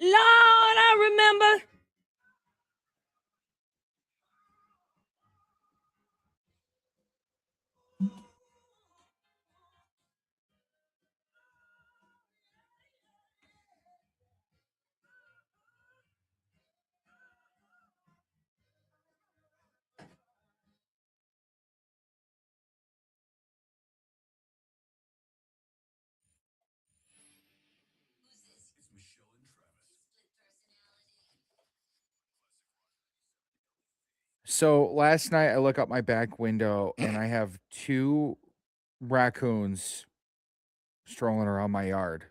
Lord, I remember. So last night I look out my back window and I have two raccoons strolling around my yard.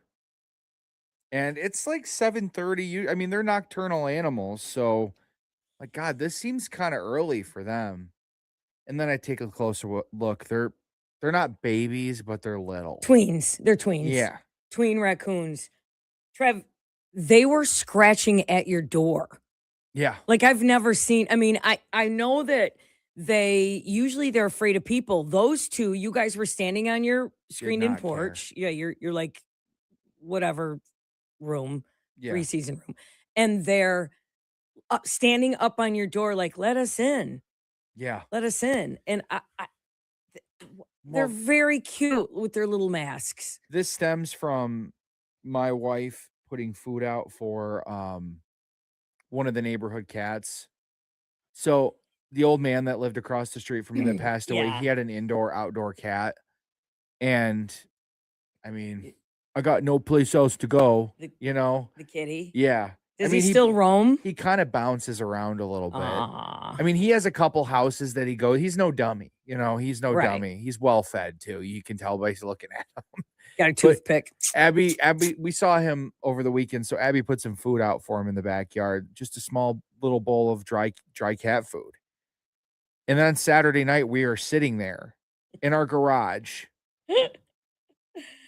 And it's like 7:30. I mean, they're nocturnal animals, so like God, this seems kind of early for them. And then I take a closer look. They're not babies, but they're little. Tweens. They're tweens. Yeah. Tween raccoons. Trev, they were scratching at your door. Yeah. Like I've never seen. I mean, I know that they're afraid of people. Those two, you guys were standing on your screened in not care. porch. Yeah, you're like whatever room, Yeah. 3-season room. And they're standing up on your door like, "Let us in. Yeah. Let us in." And they're Well, very cute with their little masks. this stems from my wife putting food out for one of the neighborhood cats. So the old man that lived across the street from me that passed away, Yeah. he had an indoor outdoor cat. And I mean, I got no place else to go, you know? The kitty. Yeah. Does I mean, he still roam? he kind of bounces around a little bit. Aw. I mean, he has a couple houses that he goes. He's no dummy, he's no Right. dummy. He's well fed too. You can tell by looking at him. Got a toothpick. Abby, we saw him over the weekend. So Abby put some food out for him in the backyard, just a small little bowl of dry cat food. And then on Saturday night, we are sitting there in our garage,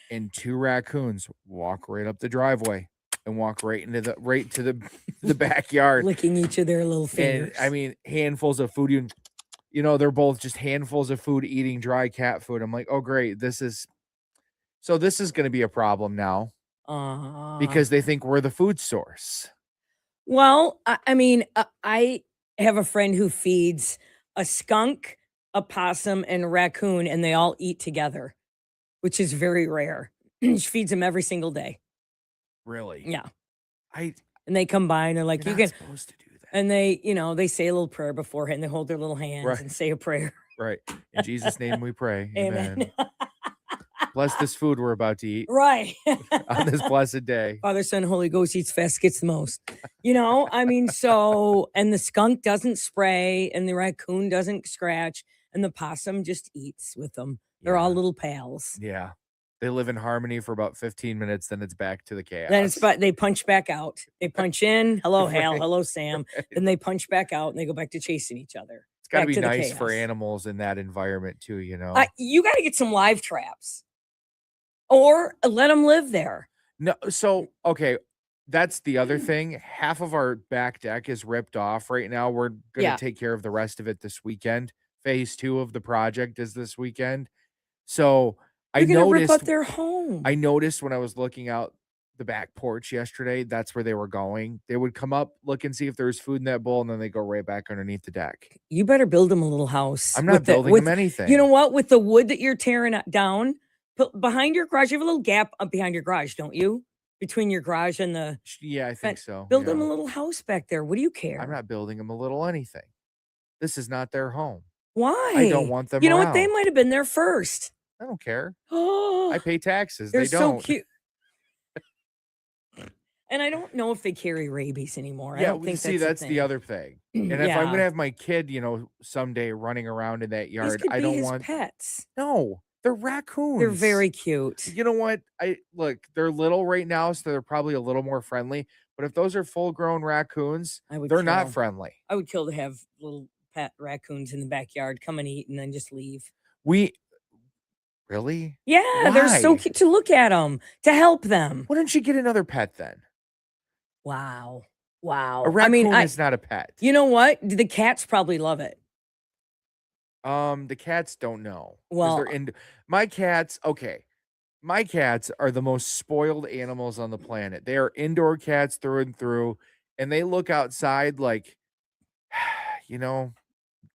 and two raccoons walk right up the driveway and walk right to the backyard, licking each of their little and fingers. I mean, handfuls of food. They're both just handfuls of food, eating dry cat food. I'm like, oh great, this is going to be a problem now because they think we're the food source. Well, I mean, I have a friend who feeds a skunk, a possum, and a raccoon, and they all eat together, which is very rare. She feeds them every single day. Really? Yeah. And they come by and they're like, you're you not can, supposed to do that. and they say a little prayer beforehand. They hold their little hands and say a prayer. Right. In Jesus' name we pray. Amen. Bless this food we're about to eat. Right. On this blessed day. Father, Son, Holy Ghost eats fast, gets the most. I mean, and the skunk doesn't spray, and the raccoon doesn't scratch, and the possum just eats with them. They're all little pals. Yeah. They live in harmony for about 15 minutes, then it's back to the chaos. Then they punch back out. They punch in, hello, Hal, hello, Sam. Then they punch back out, and they go back to chasing each other. It's got to be nice for animals in that environment too, You got to get some live traps. Or let them live there. No, so, okay, that's the other thing. Half of our back deck is ripped off right now. We're going to take care of the rest of it this weekend. Phase 2 of the project is this weekend. So You're gonna rip up their home. I noticed when I was looking out the back porch yesterday, that's where they were going. They would come up, look and see if there was food in that bowl, and then they go right back underneath the deck. You better build them a little house. I'm not building them anything. You know what? With the wood that you're tearing down, behind your garage, you have a little gap up behind your garage, don't you? Between your garage and the... Yeah, I think so. Build them a little house back there. What do you care? I'm not building them a little anything. This is not their home. Why? I don't want them You know around. what? They might have been there first. I don't care. Oh, I pay taxes. They're they don't. So cute. And I don't know if they carry rabies anymore. Yeah, I don't think that's the other thing. And if I'm gonna have my kid, someday running around in that These yard, could I be don't his want pets. No, they're raccoons. They're very cute. You know what? They're little right now, so they're probably a little more friendly. But if those are full-grown raccoons, they're not friendly. I would kill to have little pet raccoons in the backyard come and eat and then just leave. Really? Yeah, Why? they're so cute to look at them, to help them. Why don't you get another pet then? Wow. A raccoon is not a pet. You know what? The cats probably love it. The cats don't know. Well, my cats, okay. my cats are the most spoiled animals on the planet. They are indoor cats through and through, and they look outside like, you know,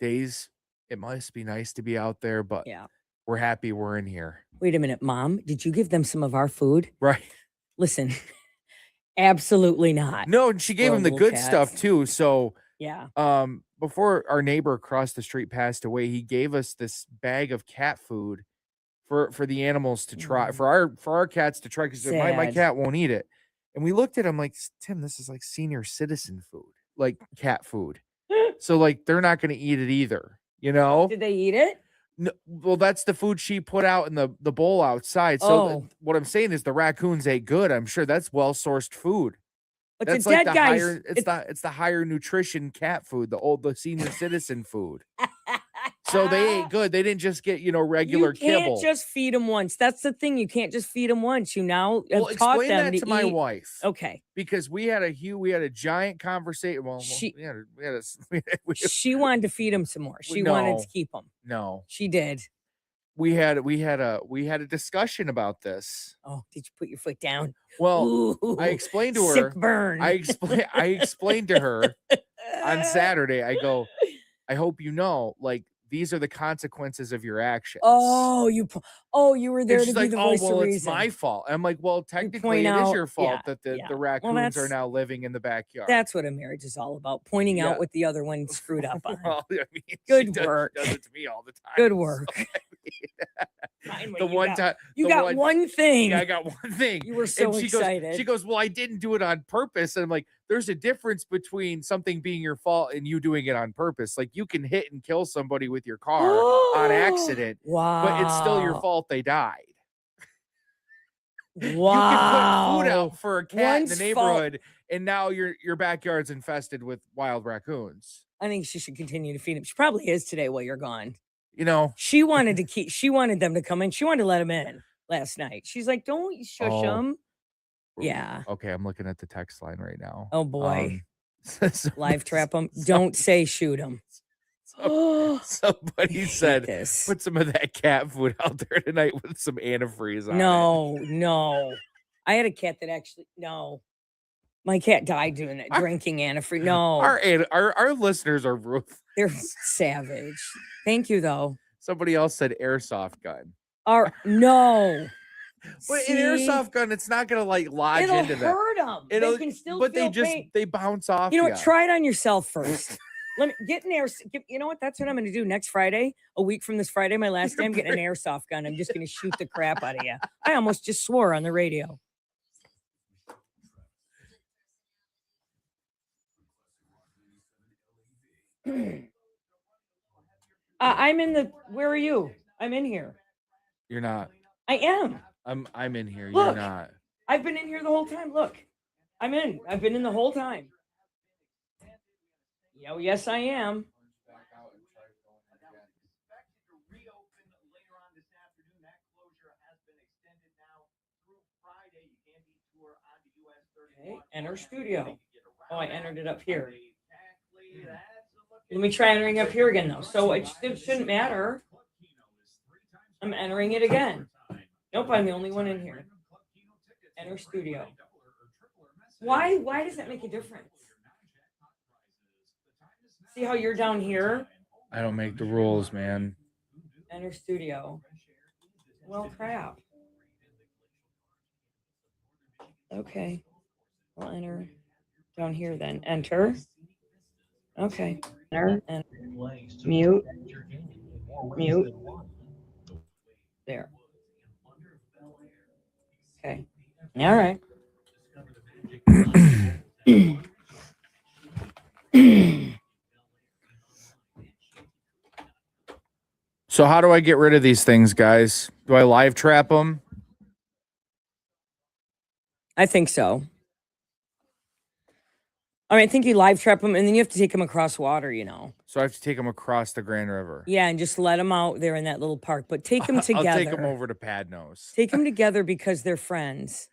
days. It must be nice to be out there, but Yeah. we're happy we're in here. Wait a minute, Mom. Did you give them some of our food? Right. Listen, absolutely not. No, and she gave him Spoiled the little good stuff cats. too. So, Yeah. before our neighbor across the street passed away, he gave us this bag of cat food for the animals to try, Mm, for our cats to try, because my sad. cat won't eat it. And we looked at him like, Tim, this is like senior citizen food, like cat food. So like they're not going to eat it either, you know? Did they eat it? No, well, that's the food she put out in the bowl outside. So Oh, what I'm saying is the raccoons ate good. I'm sure that's well sourced food. it's a That's like dead the guy's. higher, it's the higher nutrition cat food, the senior citizen food. So they ate good. They didn't just get, You regular can't kibble. just feed them once. That's the thing. You can't just feed them once. You now Well, have taught explain them that to to my eat. wife, Okay. because we had a giant conversation. Well, She we had a she wanted to feed him some more. She wanted to no, keep them. no. She did. We had a discussion about this. Oh, did you put your foot down? Well, I Ooh, explained to sick her. burn. I explained to her on Saturday. I go, I hope you know, like, these are the consequences of your actions. Oh, you were And there to she's be like, the oh, voice well, of it's my reason. fault. I'm like, well, You technically, point it is out, your fault that yeah. the Well, raccoons are now living in the backyard. that's what a marriage is all about. Pointing Yeah. out what the other one screwed up on. Well, I mean, Good she work. does it to me all the time. Good so, work. I mean, Finally, the you one got- time, You the got one- one thing. Yeah, I got one thing. You were so And she excited. goes, well, I didn't do it on purpose. And I'm like, there's a difference between something being your fault and you doing it on purpose. Like, you can hit and kill somebody with your car on accident, Wow. but it's still your fault they died. Wow. You can put food out for a cat in the One's neighborhood, and now your backyard's infested with wild raccoons. I think she should continue to feed him. She probably is today while you're gone. She wanted them to come in. She wanted to let him in last night. She's like, don't shush Oh. them. Yeah. Okay, I'm looking at the text line right now. Oh boy. Somebody Live trap them. Don't say shoot them. Somebody said, this. put some of that cat food out there tonight with some antifreeze on it. No. I had a cat that actually, no. My cat died doing it, drinking antifreeze. No. Our listeners are ruthless. They're savage. Thank you, though. Somebody else said airsoft gun. No. But See? an airsoft gun, it's not gonna like lodge It'll into them. hurt them. They can still but feel they just pain. they bounce off. You know what? ya. Try it on yourself first. Let me get an air. You know what? That's what I'm going to do next Friday. A week from this Friday, my last day, I'm getting an airsoft gun. I'm just going to shoot the crap out of you. I almost just swore on the radio. I'm in the. Where are you? I'm in here. You're not. I am. I'm in here. Look. You're not. I've been in here the whole time. Look, I'm in. I've been in the whole time. Oh, yes, I am. Okay, enter studio. Oh, I entered it up here. Let me try entering up here again, though. So it shouldn't matter. I'm entering it again. Nope, I'm the only one in here. Enter studio. Why does that make a difference? See how you're down here? I don't make the rules, man. Enter studio. Well, crap. Okay. I'll enter down here then. Enter. Okay. Enter. Mute. Mute. There. Okay. All right. So how do I get rid of these things, guys? Do I live trap them? I think so. I mean, I think you live trap them, and then you have to take them across water, you know. So I have to take them across the Grand River. Yeah, and just let them out there in that little park, but take them together. I'll take them over to Padnos. Take them together because they're friends.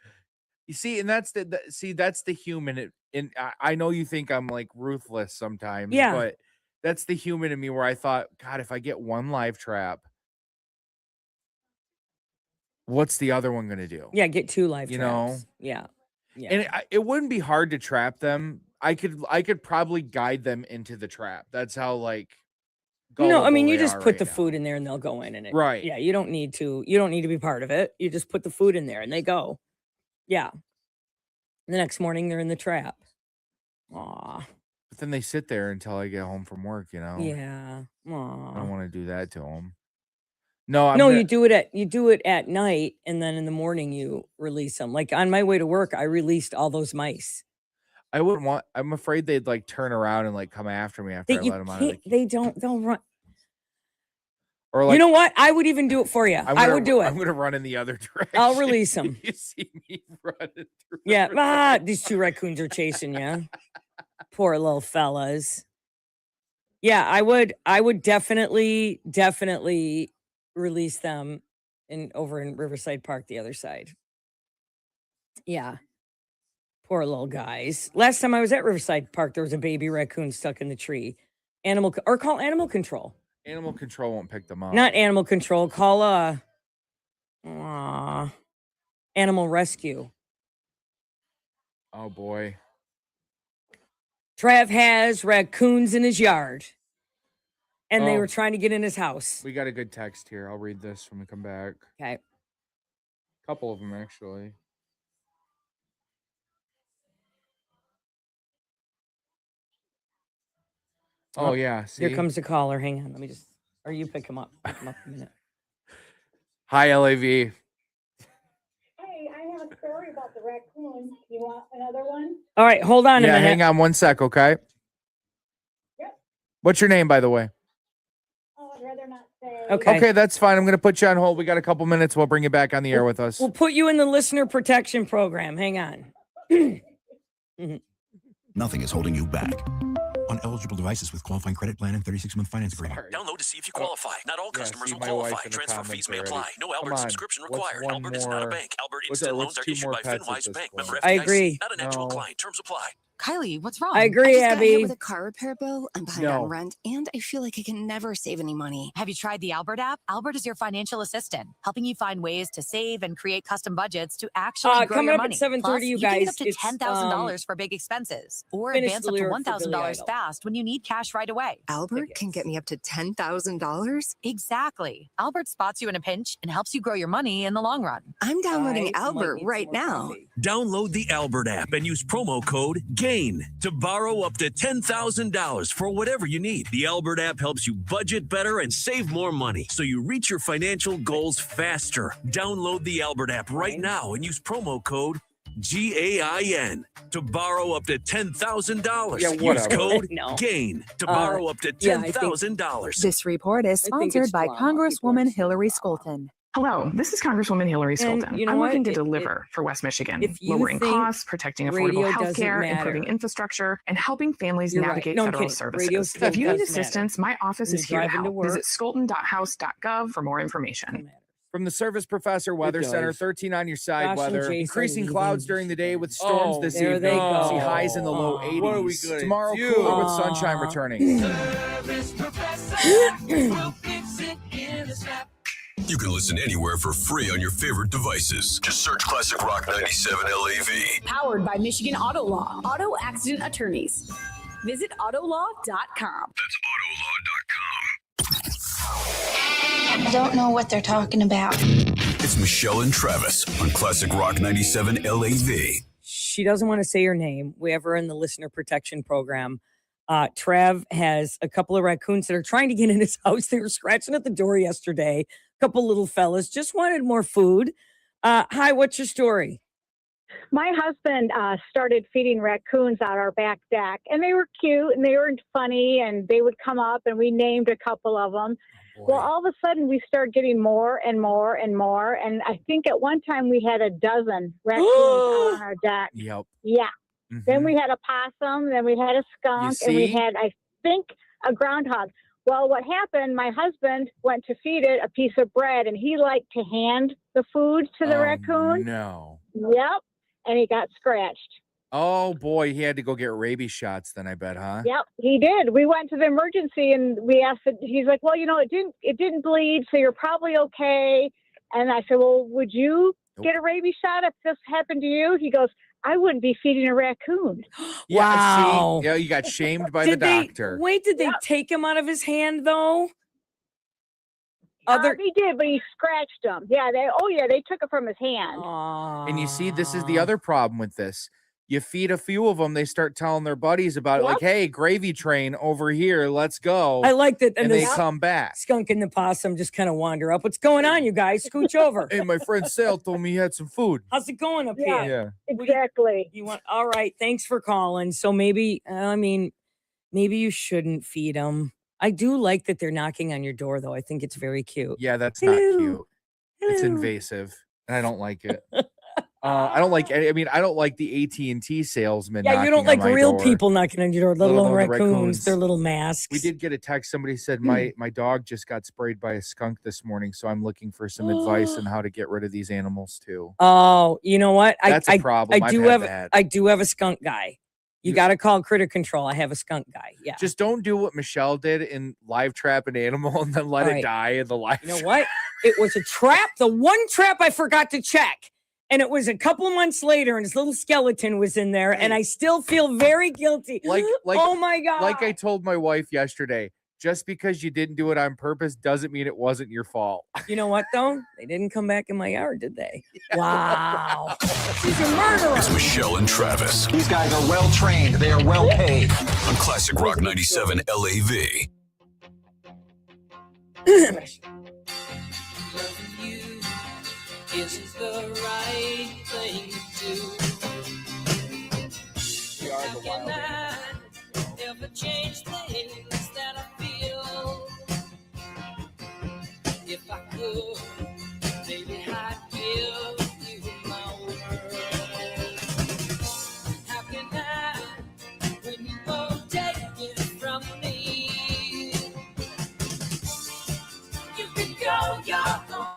You see, and that's that's the human. And I know you think I'm like ruthless sometimes, Yeah. but that's the human in me where I thought, God, if I get one live trap, what's the other one gonna do? Yeah, get 2 live You traps. know? Yeah. Yeah. And it wouldn't be hard to trap them. I could probably guide them into the trap. That's how like No, I mean, gullible you they just are put right the now. food in there and they'll go in and it. Right. Yeah, you don't need to be part of it. You just put the food in there and they go. Yeah. The next morning they're in the trap. Aw. But then they sit there until I get home from work, Yeah. I don't Aw. want to do that to them. No, I'm No, gonna, you do it at night and then in the morning you release them. Like on my way to work, I released all those mice. I wouldn't want. I'm afraid they'd like turn around and like come after me after I That you let them out of the can't they don't they'll run. Or like You know what? I would even do it for you. I would do it. I'm gonna run in the other direction. I'll release 'em. You see me running through. Yeah. These 2 raccoons are chasing you. Poor little fellas. Yeah, I would definitely release them over in Riverside Park, the other side. Yeah. Poor little guys. Last time I was at Riverside Park, there was a baby raccoon stuck in the tree. Call animal control. Animal control won't pick them up. Not animal control. Call animal rescue. Oh boy. Trav has raccoons in his yard. And they Oh. were trying to get in his house. We got a good text here. I'll read this when we come back. Okay. A couple of them actually. Oh yeah. See? Here comes the caller. Hang on. Let me just or you pick him up. Pick him up a minute. Hi, LAV. Hey, I have a story about the raccoon. You want another one? All right, hold on a Yeah, minute. hang on one sec, okay? Yep. What's your name, by the way? Oh, I'd rather not say. Okay. Okay, that's fine. I'm gonna put you on hold. We got a couple minutes. We'll bring you back on the air with us. We'll put you in the listener protection program. Hang on. Nothing is holding you back. On eligible devices with qualifying credit plan and 36-month finance agreement. Sorry. Download to see if you qualify. Not all Yeah, customers see will my wife qualify. in the Transfer comments fees may already. apply. No Come Albert on. subscription What's required. one Albert is not a more- bank. Albert what's Instant our- Loans what's are two issued more by pets at FinWise this Bank. point? Member I FDIC. agree. Not a natural No. client. Terms apply. Kylie, what's wrong? I I agree, just got hit Abby. with a car repair bill. I'm behind No. on rent, and I feel like I can never save any money. Have you tried the Albert app? Albert is your financial assistant, helping you find ways to save and create custom budgets to actually grow coming your up at money. 7:30, Plus, you can get guys, up to it's, $10,000 for big expenses, or finish advance the up to lyric for Billy $1,000 Idol. fast when you need cash right away. Albert can get me up to $10,000. Exactly. Albert spots you in a pinch and helps you grow your money in the long run. I'm downloading I might Albert need right some more now. coffee. Download the Albert app and use promo code GAIN to borrow up to $10,000 for whatever you need. The Albert app helps you budget better and save more money so you reach your financial goals faster. Download the Albert app right now and use promo code GAIN to borrow up to $10,000. Yeah, Use whatever. code No. GAIN to borrow up to yeah, I think- $10,000. This report is I think it's sponsored by drama. People are Congresswoman saying Hillary drama. Skolton. Hello, this is Congresswoman Hillary And Skolton. you know I'm what? looking to It- deliver for West Michigan, if you lowering think costs, protecting radio affordable health doesn't care, improving matter, infrastructure, and helping families you're right. navigate No, I'm federal kidding. Radio services. still If you need does matter. assistance, my office When is you're here to driving to help. work. Visit skolton.house.gov for more information. Doesn't matter. From the Service Professor Weather does. Center, 13 on your side Josh and weather. Jason Increasing leaving clouds during the day with Michigan. storms this there evening. they go. See highs in the low Aw. 80s. What are we gonna Tomorrow do? cooler with sunshine Aw. returning. You can listen anywhere for free on your favorite devices. Just search Classic Rock 97 LAV. Powered by Michigan Auto Law, auto accident attorneys. Visit autolaw.com. That's autolaw.com. I don't know what they're talking about. It's Michelle and Travis on Classic Rock 97 LAV. She doesn't want to say her name. We have her in the listener protection program. Trav has a couple of raccoons that are trying to get in his house. They were scratching at the door yesterday. A couple little fellas just wanted more food. Hi, what's your story? My husband started feeding raccoons out our back deck, and they were cute and they were funny, and they would come up, and we named a couple of them. Well, all of a sudden, we started getting more and more and more, and I think at one time we had a dozen raccoons on our deck. Yep. Yeah. Mhm. Then we had a possum, then we had a skunk, and we see? had, I think, a groundhog. Well, what happened, my husband went to feed it a piece of bread, and he liked to hand the food to the Oh, raccoon. No. Yep. And he got scratched. Oh boy, he had to go get rabies shots then, I bet, huh? Yep, he did. We went to the emergency and we asked it, he's like, well, you know, it didn't bleed, so you're probably okay. And I said, well, would you Nope. get a rabies shot if this happened to you? He goes, I wouldn't be feeding a raccoon. Wow. See? Yeah, you got shamed by the doctor. Did they take him out of his hand though? He did, but he scratched him. Yeah, they took it from his hand. And you see, this is the other problem with this. You feed a few of them, they start telling their buddies about it, like, hey, gravy train over here, let's go. I like that. And they come back. Skunk and the possum just kind of wander up. What's going on, you guys? Scooch over. Hey, my friend Sal told me he had some food. How's it going up Yeah. here? Yeah. Exactly. You want? All right. Thanks for calling. So maybe you shouldn't feed them. I do like that they're knocking on your door, though. I think it's very cute. Yeah, that's Hello. not cute. It's Hello. invasive, and I don't like it. I don't like. I mean, I don't like the AT&T salesman. Yeah, you don't knocking on like my real door. people knocking on your door, let Let alone alone the raccoons. raccoons. Their little masks. We did get a text. Somebody said my dog just got sprayed by a skunk this morning, so I'm looking for some advice on how to get rid of these animals too. Oh, you know what? That's a problem. I I've do had have. that. I do have a skunk guy. You got to call Critter Control. I have a skunk guy. Yeah. Just don't do what Michelle did and live trap an animal and then let All it right. die in the live. You know what? It was a trap. The one trap I forgot to check. And it was a couple of months later, and his little skeleton was in there, and I still feel very guilty. Like, oh my God. Like I told my wife yesterday, just because you didn't do it on purpose doesn't mean it wasn't your fault. You know what, though? They didn't come back in my yard, did they? Wow. She's a murderer. It's Michelle and Travis These guys are well trained. They are well paid. on Classic Rock 97 LAV. Isn't the right thing to do. We are the Can wild I ever change things that I feel? If I could, maybe I'd give you my word. How can I, when you won't take it from me? You can go your own.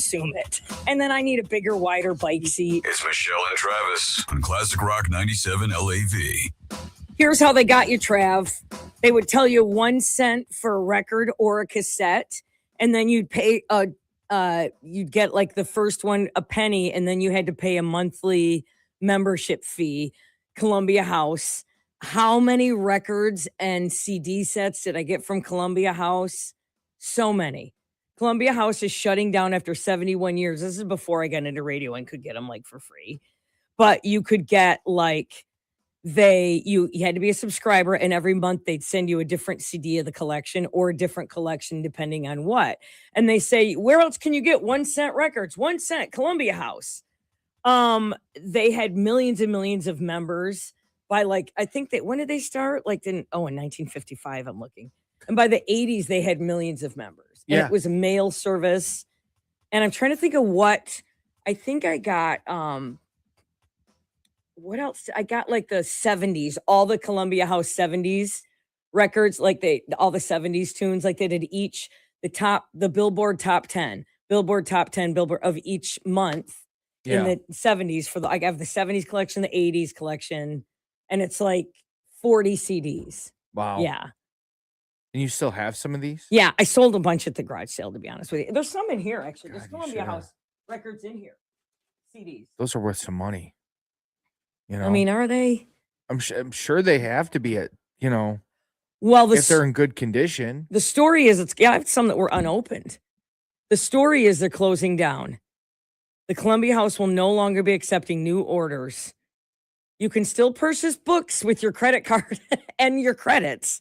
consume it. And then I need a bigger, wider bike seat. It's Michelle and Travis on Classic Rock 97 LAV. Here's how they got you, Trav. They would tell you 1 cent for a record or a cassette, and then you'd pay you'd get like the first one a penny, and then you had to pay a monthly membership fee. Columbia House. How many records and CD sets did I get from Columbia House? So many. Columbia House is shutting down after 71 years. This is before I got into radio and could get them like for free. But you could get like you had to be a subscriber, and every month they'd send you a different CD of the collection or a different collection depending on what. And they say, where else can you get 1 cent records? 1 cent, Columbia House. They had millions and millions of members by like, I think that, when did they start? Like in 1955, I'm looking. And by the 80s, they had millions of members. And it was a mail service. And I'm trying to think of what, I think I got, what else? I got like the 70s, all the Columbia House 70s records, like all the 70s tunes, like they did each, the Billboard top 10 Billboard of each month in the 70s I have the 70s collection, the 80s collection, and it's like 40 CDs. Wow. Yeah. And you still have some of these? Yeah. I sold a bunch at the garage sale, to be honest with you. There's some in here, actually. God, There's Columbia House records in here. CDs. Those are worth some money. You know, I mean, are they? I'm sure they have to be well, if they're in good condition. The story is I have some that were unopened. The story is they're closing down. The Columbia House will no longer be accepting new orders. You can still purchase books with your credit card and your credits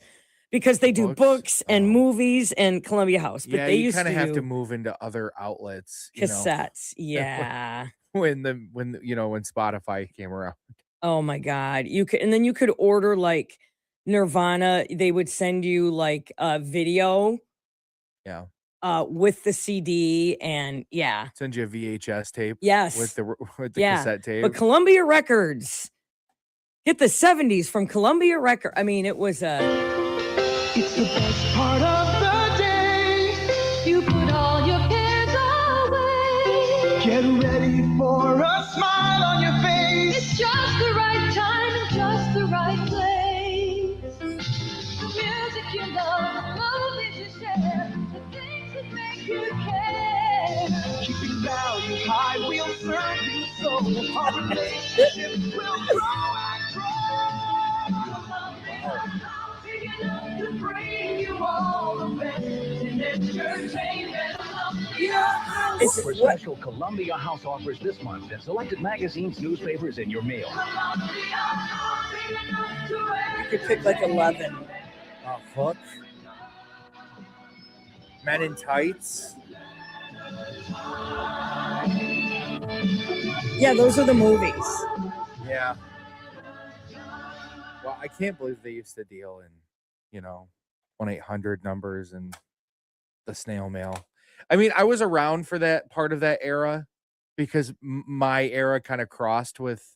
because they do books and movies and Columbia House. But they used kind to of have to move into other outlets. Cassettes. Yeah. when Spotify came around. Oh my God. You could order like Nirvana. They would send you like a video. Yeah. With the CD and send you a VHS tape. Yes. With the cassette tape. But Columbia Records, get the 70s from Columbia Records. I mean, it was It's the best part of the day. You put all your cares away. Get ready for a smile on your face. It's just the right time and just the right place. The music you love, the movies you share, the things that make you care. Keeping value high, we'll serve you so. Our relationship will grow and grow. To bring you all the best in entertainment. For special Columbia House offers this month and selected magazines, newspapers in your mail. you could pick like 11. Hook. Men in Tights. Yeah, those are the movies. Yeah. Well, I can't believe they used to deal in, 1-800 numbers and the snail mail. I mean, I was around for that part of that era because my era kind of crossed with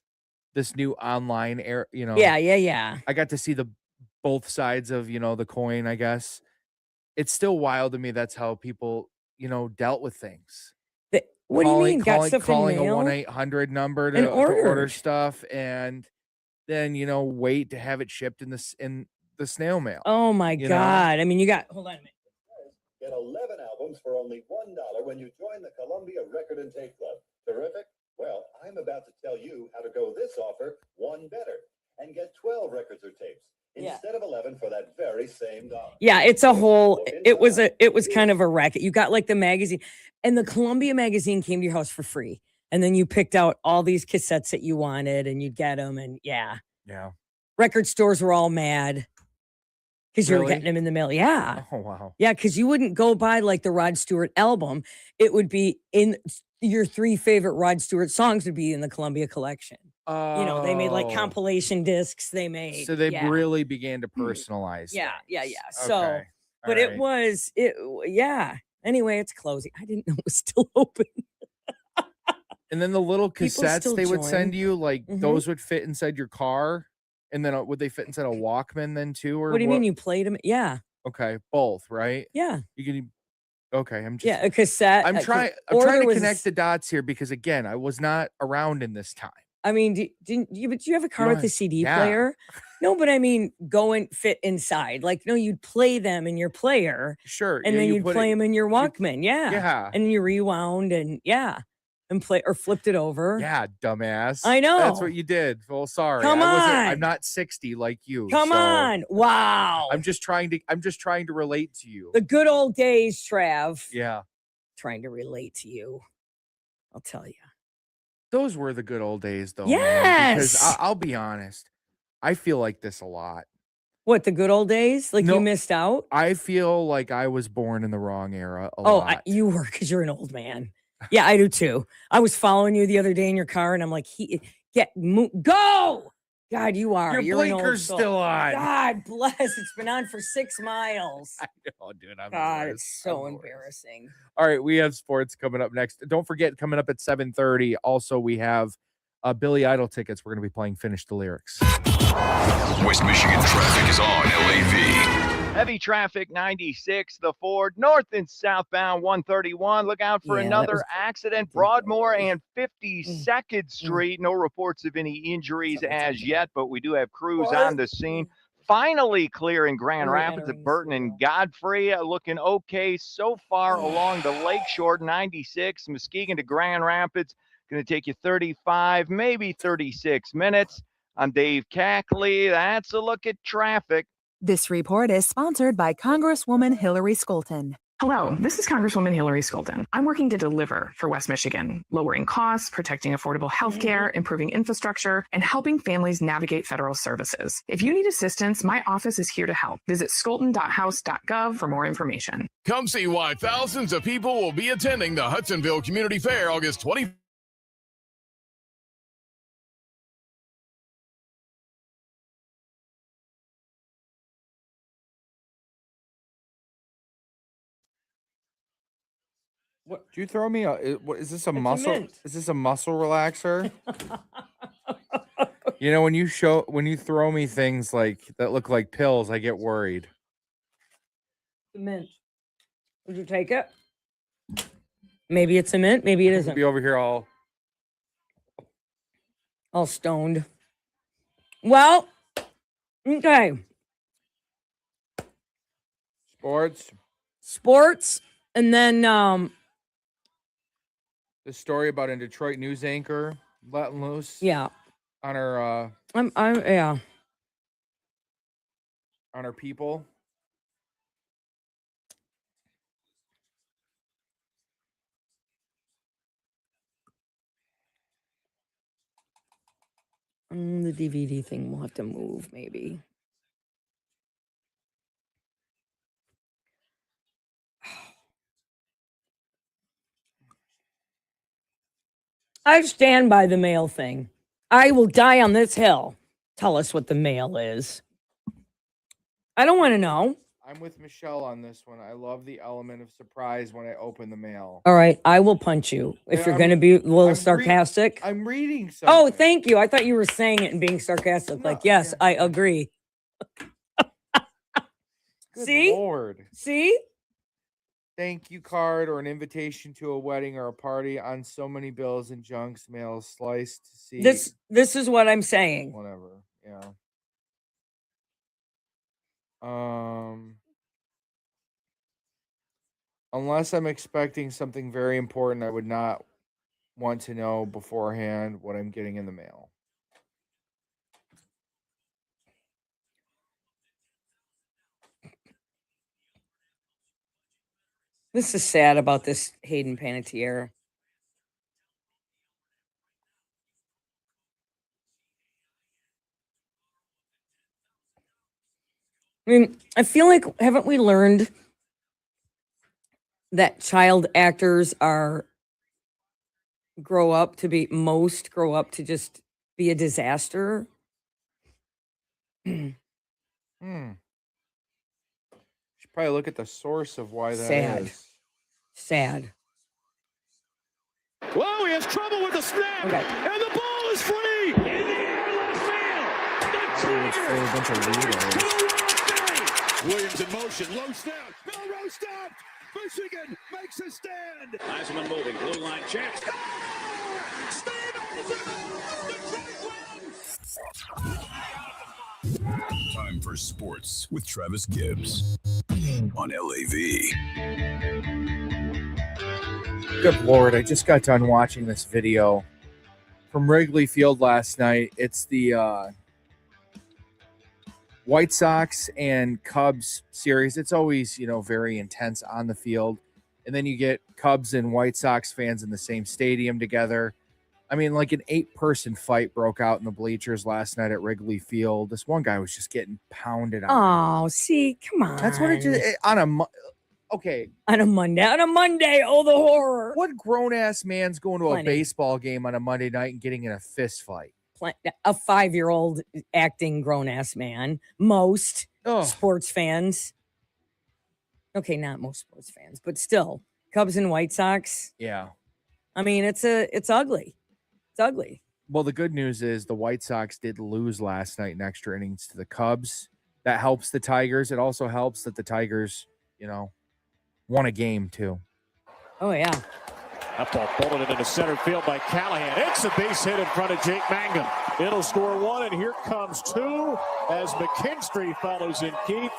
this new online era, Yeah. I got to see both sides of, the coin, I guess. It's still wild to me that's how people, dealt with things. What do you mean? Got stuff calling in a mail? 1-800 number to order stuff and then, wait to have it shipped in the snail mail. Oh my God. I mean, hold on a minute. Get 11 albums for only $1 when you join the Columbia Record and Tape Club. Terrific? Well, I'm about to tell you how to go this offer one better and get 12 records or tapes instead of 11 for that very same dollar. Yeah, it's a whole, it was kind of a racket. You got like the magazine, and the Columbia magazine came to your house for free. And then you picked out all these cassettes that you wanted and you'd get them. And Yeah. record stores were all mad because you were Really? getting them in the mail. Yeah. Oh, wow. Yeah, because you wouldn't go buy like the Rod Stewart album. It would be in your 3 favorite Rod Stewart songs would be in the Columbia collection. They made like Oh. compilation discs. They made. So they yeah. really began to personalize. Yeah. things. So, Okay. but All it right. was. Anyway, it's closing. I didn't know it was still open. And then the little People cassettes still they would join. send you, like Mhm. those would fit inside your car. And then would they fit inside a Walkman then too? Or What do you mean you played them? Yeah. Okay, both, right? Yeah. You could Okay, I'm just Yeah, a cassette. I'm 'cause- trying or there to was a connect s- the dots here because again, I was not around in this time. I mean, didn't you? But you have a car don't with a have- CD yeah. player. No, but I mean, go and fit inside. Like, no, you'd play them in your player, Sure. and yeah, then you you'd put play it, them in your Walkman. Yeah, yeah. and you rewound and and play or flipped it over. Yeah, dumbass. I know. That's what you did. Well, sorry. Come I'm on. not 60 like you. Come so on! Wow, I'm just trying to relate to you. the good old days, Trav. Yeah. Trying to relate to you. I'll tell you. Those were the good old days though. Man, because Yes. I'll be honest. I feel like this a lot. What, the good old days? Like No. you missed out? I feel like I was born in the wrong era a Oh, lot. you were because you're an old man. Yeah, I do too. I was following you the other day in your car, and I'm like, go! God, you are. Your You're an old blinker's soul. still on. God bless. It's been on for 6 miles. I know, dude. I'm God, the it's worst. so I'm the worst. embarrassing. All right, we have sports coming up next. Don't forget, coming up at 7:30. Also, we have Billy Idol tickets. We're going to be playing Finish the Lyrics. West Michigan traffic is on LAV. Heavy traffic 96, the Ford, north and southbound 131. Look out for Yeah, that another was accident. Broadmoor and 52nd Street. No reports of any injuries as yet, but we do have crews on the scene. Finally clear in Grand We're Rapids at entering Burton and Godfrey. Looking okay so far along the Lakeshore. 96, Muskegon to Grand Rapids. Going to take you 35, maybe 36 minutes. I'm Dave Cackley. That's a look at traffic. This report is sponsored by Congresswoman Hillary Skolton. Hello, this is Congresswoman Hillary Skolton. I'm working to deliver for West Michigan, lowering costs, protecting affordable health care, improving infrastructure, and helping families navigate federal services. If you need assistance, my office is here to help. Visit skolton.house.gov for more information. Come see why thousands of people will be attending the Hudsonville Community Fair August 20th. What? Did you throw me? What is this? A It's a muscle? mint. Is this a muscle relaxer? You know, when you throw me things like that look like pills, I get worried. The mint. Would you take it? Maybe it's a mint. Maybe it We'll isn't. be over here all. All stoned. Well, okay. Sports, and then The story about a Detroit news anchor letting loose. yeah. On her I'm yeah. on her people. The DVD thing will have to move, maybe. I stand by the mail thing. I will die on this hill. Tell us what the mail is. I don't want to know. I'm with Michelle on this one. I love the element of surprise when I open the mail. All right, I will punch you if Yeah, you're going to be a little I'm sarcastic. I'm reading something. Oh, thank you. I thought you were saying it and being sarcastic. Like, yes, I agree. Good See? Lord. See? Thank you card or an invitation to a wedding or a party on so many bills and junks mail sliced to see This is what I'm saying. whatever. Yeah. Unless I'm expecting something very important, I would not want to know beforehand what I'm getting in the mail. This is sad about this Hayden Panettiere. I mean, I feel like, haven't we learned that child actors grow up to just be a disaster? Should probably look at the source of why that Sad. is. Sad. Whoa, he has trouble with the snap. Okay. And the ball is free. In the air, left field. The trigger. A bunch of weirdos. Williams in motion. Low snap. Milrow stopped. Michigan makes a stand. Heisman moving, blue line chance. Time for sports with Travis Gibbs on LAV. Good Lord, I just got done watching this video from Wrigley Field last night. It's the White Sox and Cubs series. It's always, very intense on the field. And then you get Cubs and White Sox fans in the same stadium together. I mean, like an 8-person fight broke out in the bleachers last night at Wrigley Field. This one guy was just getting pounded on. Oh, see, come on. That's what it just okay. On a Monday. Oh, the horror. What grown-ass man's going to Plenty. a baseball game on a Monday night and getting in a fist fight? A 5-year-old acting grown-ass man. Most sports fans. Okay, not most sports fans, but still. Cubs and White Sox. Yeah. I mean, it's ugly. It's ugly. Well, the good news is the White Sox did lose last night in extra innings to the Cubs. That helps the Tigers. It also helps that the Tigers, won a game too. Oh, yeah. That ball bolted into center field by Callahan. It's a base hit in front of Jake Mangum. It'll score 1, and here comes 2 as McKinstry follows in Keith.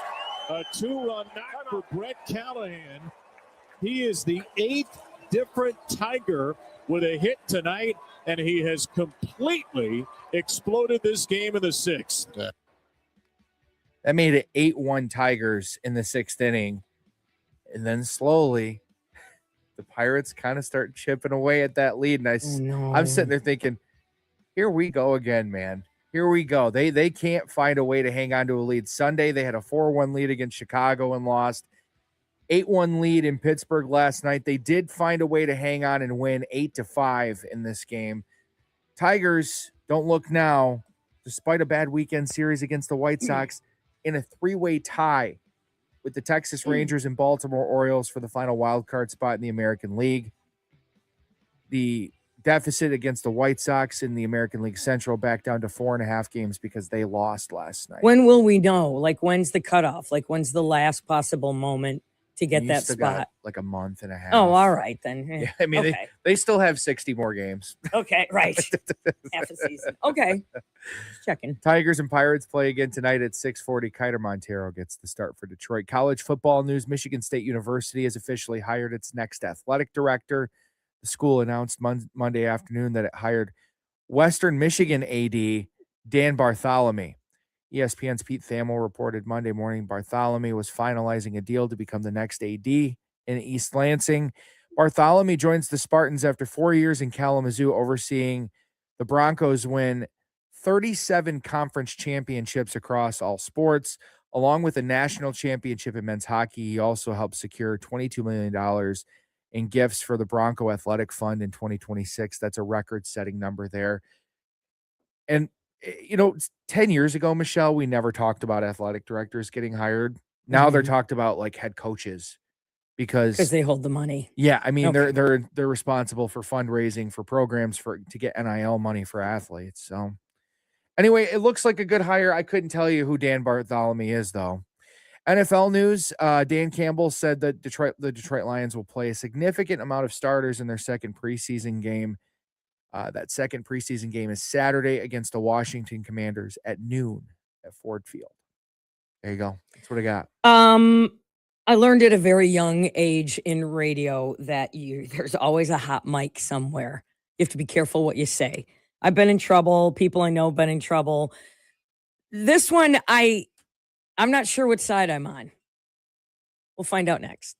A 2-run knock for Brett Callahan. He is the 8th different Tiger with a hit tonight, and he has completely exploded this game in the 6th. That made it 8-1 Tigers in the 6th inning. And then slowly, the Pirates kind of start chipping away at that lead. And I'm sitting there thinking, here we go again, man. Here we go. They can't find a way to hang on to a lead. Sunday, they had a 4-1 lead against Chicago and lost. 8-1 lead in Pittsburgh last night. They did find a way to hang on and win 8-5 in this game. Tigers don't look now, despite a bad weekend series against the White Sox, in a 3-way tie with the Texas Rangers and Baltimore Orioles for the final wild card spot in the American League. The deficit against the White Sox in the American League Central back down to 4.5 games because they lost last night. When will we know? Like, when's the cutoff? Like, when's the last possible moment to get that still got spot? like a month and a half. Oh, all right then. Yeah, I mean, okay. they still have 60 more games. Okay, right. Half a season. Okay. Checking. Tigers and Pirates play again tonight at 6:40. Kiter Montero gets the start for Detroit. College football news. Michigan State University has officially hired its next athletic director. The school announced Monday afternoon that it hired Western Michigan AD Dan Bartholomew. ESPN's Pete Thamel reported Monday morning Bartholomew was finalizing a deal to become the next AD in East Lansing. Bartholomew joins the Spartans after 4 years in Kalamazoo, overseeing the Broncos win 37 conference championships across all sports, along with a national championship in men's hockey. He also helped secure $22 million in gifts for the Bronco Athletic Fund in 2026. That's a record-setting number there. And 10 years ago, Michelle, we never talked about athletic directors getting hired. Now they're talked about like head coaches because they hold the money. Yeah, I mean Okay. they're responsible for fundraising for programs to get NIL money for athletes. So anyway, it looks like a good hire. I couldn't tell you who Dan Bartholomew is though. NFL news, Dan Campbell said that the Detroit Lions will play a significant amount of starters in their second preseason game. That second preseason game is Saturday against the Washington Commanders at noon at Ford Field. There you go. That's what I got. I learned at a very young age in radio that there's always a hot mic somewhere. You have to be careful what you say. I've been in trouble. People I know have been in trouble. This one, I'm not sure which side I'm on. We'll find out next.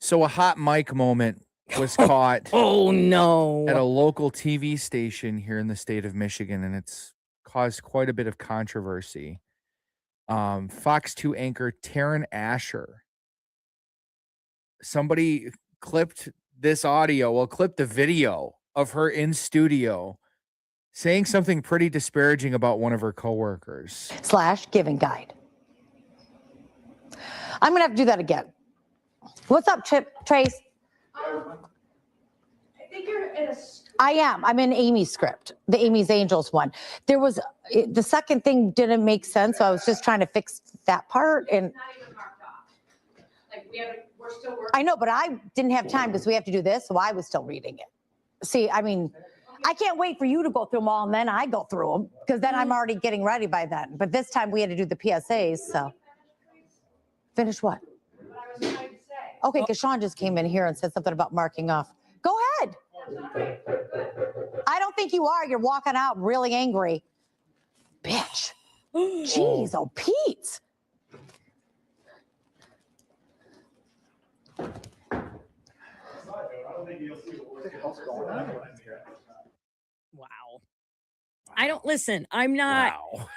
So a hot mic moment was caught Oh no. at a local TV station here in the state of Michigan, and it's caused quite a bit of controversy. Fox 2 anchor Taryn Asher. Somebody clipped this audio, clipped the video of her in studio saying something pretty disparaging about one of her coworkers. / giving guide. I'm going to have to do that again. What's up, Trace? I think you're in a. I am. I'm in Amy's script, the Amy's Angels one. There was the second thing didn't make sense, so I was just trying to fix that part. And Not even marked off. Like we're still working. I know, but I didn't have time because we have to do this, so I was still reading it. See, I mean, I can't wait for you to go through them all, and then I go through them because then I'm already getting ready by then. But this time we had to do the PSAs, so. Finish what? What I was trying to say. Okay, because Sean just came in here and said something about marking off. Go ahead. I don't think you are. You're walking out really angry. Bitch. Jeez, oh, Pete. Wow. I don't listen. I'm not. Wow.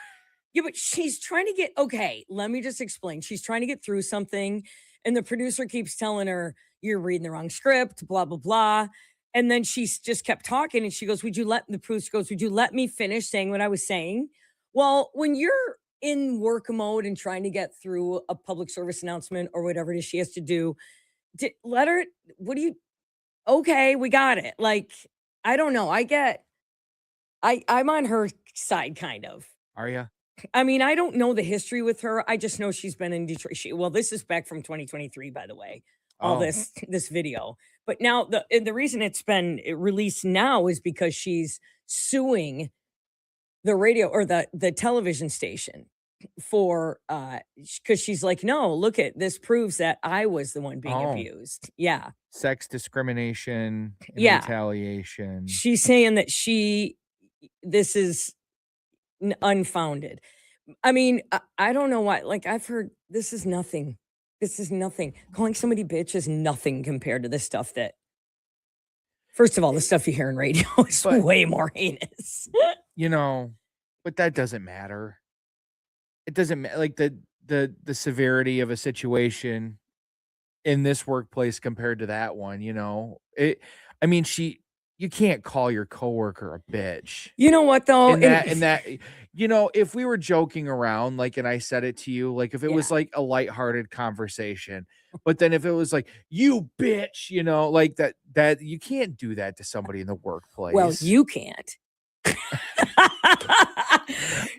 Yeah, but she's trying to get, okay, let me just explain. She's trying to get through something, and the producer keeps telling her, you're reading the wrong script, blah, blah, blah. And then she's just kept talking, and she goes, the producer goes, would you let me finish saying what I was saying? Well, when you're in work mode and trying to get through a public service announcement or whatever it is she has to do, let her, okay, we got it. Like, I don't know. I'm on her side, kind of. Are you? I mean, I don't know the history with her. I just know she's been in Detroit. This is back from 2023, by the way. All this video. But now the reason it's been released now is because she's suing the radio or the television station for because she's like, no, look at this proves that I was the one being abused. Yeah. Sex discrimination, and Yeah. retaliation. She's saying that this is unfounded. I mean, I don't know why. Like, I've heard this is nothing. This is nothing. Calling somebody bitch is nothing compared to the stuff that, first of all, the stuff you hear in radio is way more heinous. But that doesn't matter. It doesn't matter. Like the severity of a situation in this workplace compared to that one, you can't call your coworker a bitch. You know what though? And that, if we were joking around, like, and I said it to you, like if it was like a lighthearted conversation, but then if it was like, you bitch, like that you can't do that to somebody in the workplace. Well, you can't.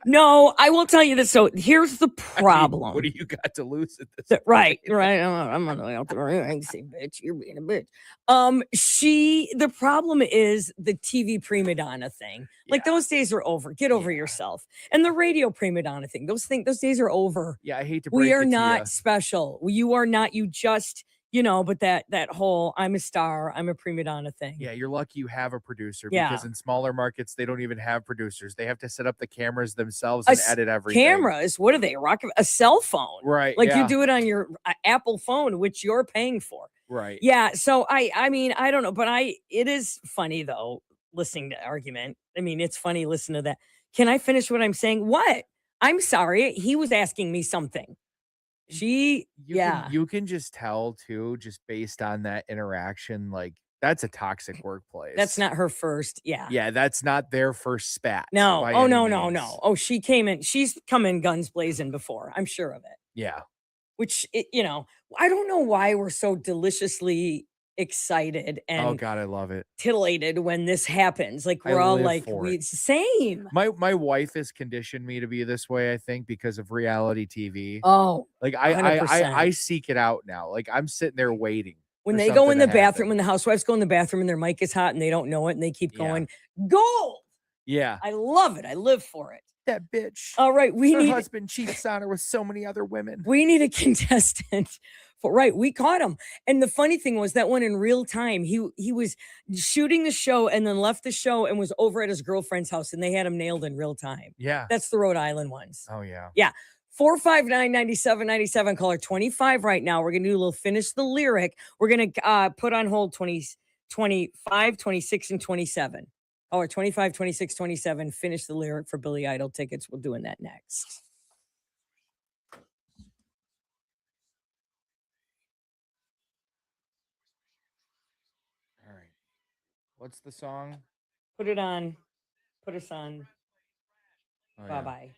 No, I will tell you this. So here's the problem. What do you got to lose at this? Right. I'm on the way out there. I ain't say bitch. You're being a bitch. The problem is the TV prima donna thing. Like those days are over. Get over yourself. And the radio prima donna thing. Those days are over. Yeah, I hate to break We are it to not ya. special. You are not. You just. But that whole I'm a star, I'm a prima donna thing. Yeah, you're lucky you have a producer Yeah. because in smaller markets, they don't even have producers. They have to set up the cameras themselves and edit everything. Cameras, what are they? A cell phone. Right. Like yeah. you do it on your Apple phone, which you're paying for. Right. Yeah. So I mean, I don't know, but it is funny though, listening to argument. I mean, it's funny listening to that. Can I finish what I'm saying? What? I'm sorry. He was asking me something. You can just tell too, just based on that interaction, like that's a toxic workplace. That's not her first. Yeah. Yeah, that's not their first spat. No. by Oh, any no, means. no. Oh, she's come in guns blazing before. I'm sure of it. Yeah. Which, I don't know why we're so deliciously excited Oh and God, I love it. titillated when this happens. Like I we're all live like, for it. same. My wife has conditioned me to be this way, I think, because of reality TV. Oh, Like 100%. I seek it out now. Like I'm sitting there waiting. When for they go something in the to bathroom, happen. when the housewives go in the bathroom and their mic is hot and they don't know it and they keep going, gold. Yeah. I love it. I live for it. That bitch. All right. Her husband cheats on her with so many other women. We need a contestant. We caught him. And the funny thing was that one in real time, he was shooting the show and then left the show and was over at his girlfriend's house and they had him nailed in real time. Yeah. That's the Rhode Island ones. Oh yeah. Yeah. 459-9797, caller 25 right now. We're going to do a little finish the lyric. We're going to put on hold 25, 26, and 27. Or 25, 26, 27. Finish the lyric for Billy Idol tickets. We're doing that next. All right. What's the song? Put it on. Put us on. Oh, yeah. Bye-bye.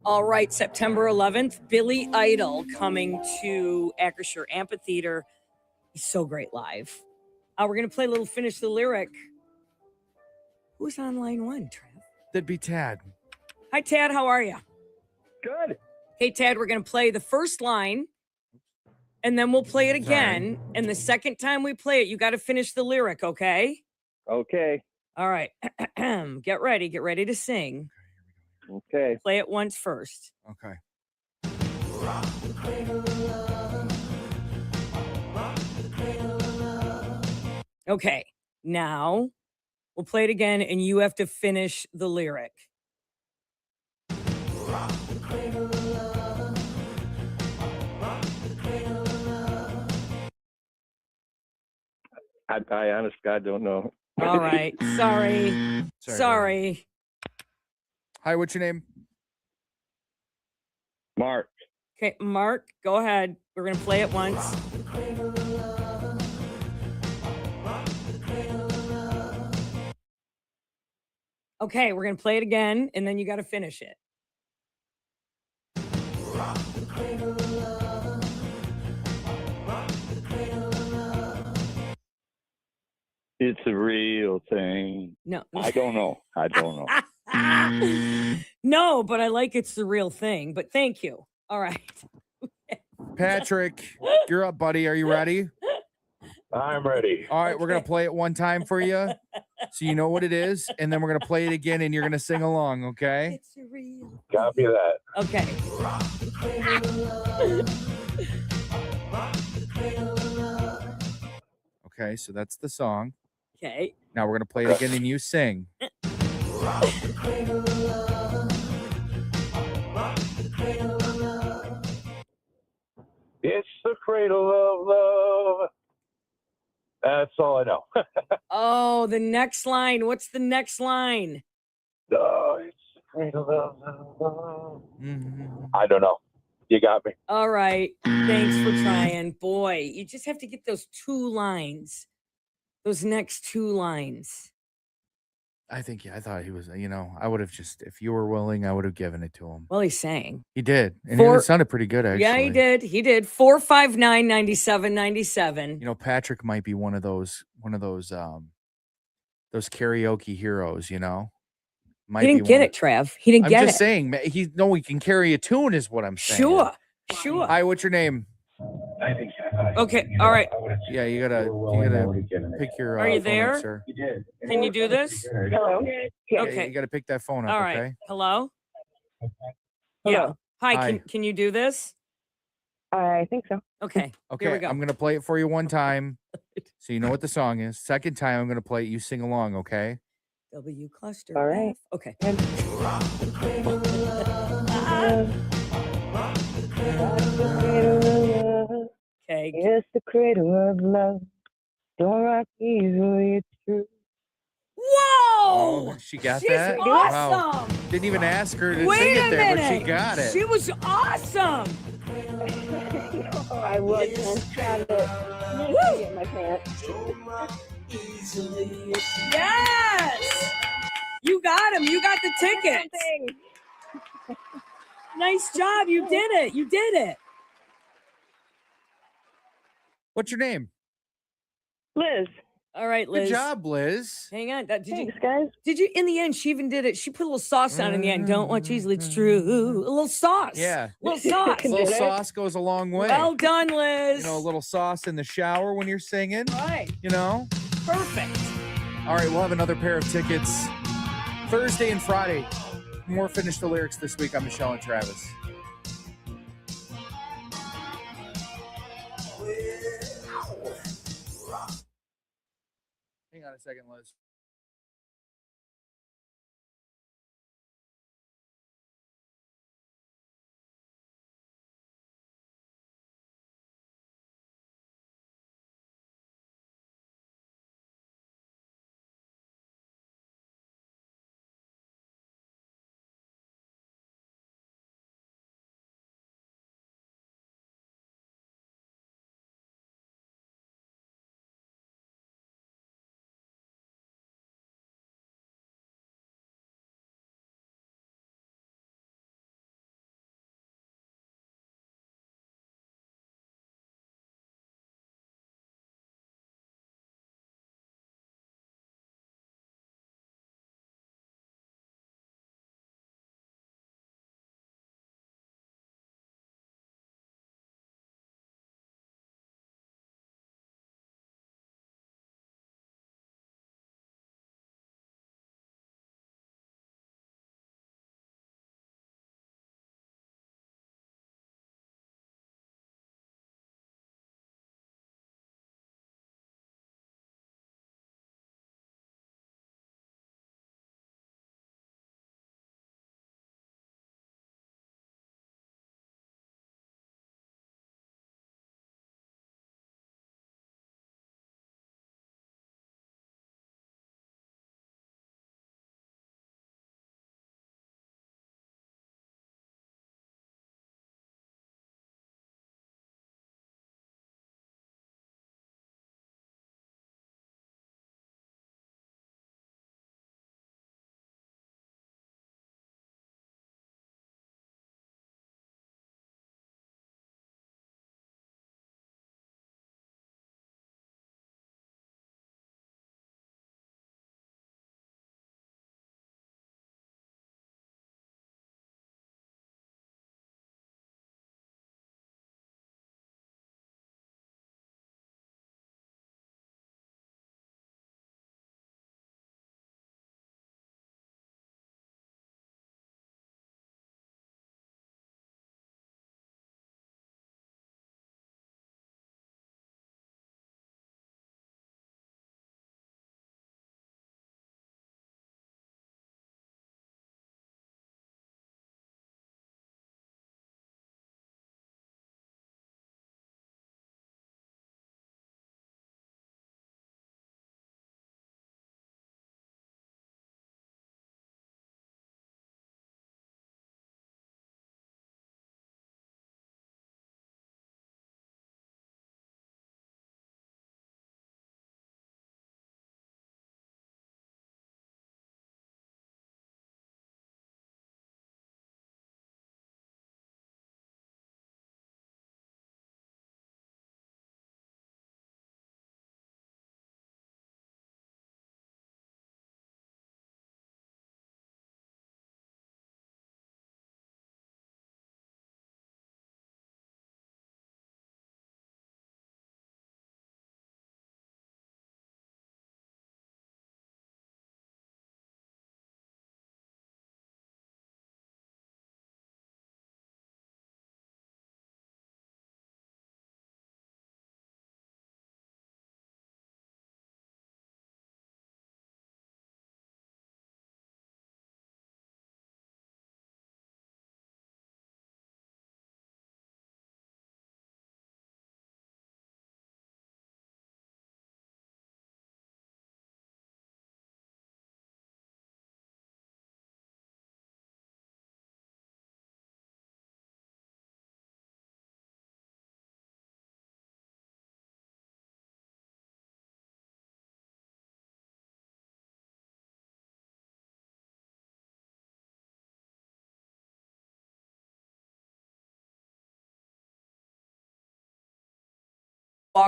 All right, September 11th, Billy Idol coming to Acrisure Amphitheater. He's so great live. We're going to play a little Finish the Lyric. Who's on line one, Trev? That'd be Tad. Hi, Tad. How are you? Good. Hey, Tad, we're going to play the first line, and then we'll play it again. Sorry. And the second time we play it, you got to finish the lyric, okay? Okay. All right. Get ready. Get ready to sing. Okay. Play it once first. Okay. Okay. Now we'll play it again, and you have to finish the lyric. I honest God don't know. All right. Sorry. Sorry. Hi, what's your name? Mark. Okay, Mark, go ahead. We're going to play it once. Okay, we're going to play it again, and then you got to finish it. It's a real thing. No. I don't know. I don't know. No, but I like it's the real thing. But thank you. All right. Patrick, you're up, buddy. Are you ready? I'm ready. All right, we're going to play it one time for you so you know what it is. And then we're going to play it again and you're going to sing along, okay? It's a real. Copy that. Okay. Okay, so that's the song. Okay. Now we're going to play it again and you sing. It's the cradle of love. That's all I know. Oh, the next line. What's the next line? Oh, it's the cradle of love. I don't know. You got me. All right. Thanks for trying. Boy, you just have to get those two lines. Those next two lines. I think, yeah, I thought he was, I would have just, if you were willing, I would have given it to him. Well, he sang. He did. And it sounded pretty good, actually. Yeah, he did. He did. 459-9797. You know, Patrick might be one of those karaoke heroes, Might He didn't get it, Trev. He didn't get it. I'm just saying, he can carry a tune is what I'm saying. Sure. Hi, what's your name? I think. Okay, all right. Yeah, you gotta pick your. Are you phone there? up, sir. You did. Can you do this? Hello. Yeah, Okay. you gotta pick that phone up. All right. Okay. Hello? Hello. Yeah. Hi, Hi. Can you do this? I think so. Okay. Okay. Here we go. I'm gonna play it for you one time, so you know what the song is. Second time, I'm gonna play it. You sing along, okay? W cluster. All right. F. Okay. Okay. It's the cradle of love. Don't rock easily, it's true. Whoa! She got She's that? awesome. Wow. Didn't even ask her to Wait sing a it there, minute. but she got it. She was awesome. I wasn't trying to get my pants. Yes. You got him. You got the tickets. Nice job. You did it. You did it. What's your name? Liz. All right, Liz. Good job, Liz. Hang on. Thanks, guys. Did you, in the end, she even did it. She put a little sauce on in the end. Don't want cheese, it's true. A little sauce. Yeah. A little sauce. A little sauce goes a long way. Well done, Liz. A little sauce in the shower when you're singing. Right. Perfect. All right, we'll have another pair of tickets Thursday and Friday. More Finish the Lyrics this week on Michelle and Travis. Hang on a second, Liz.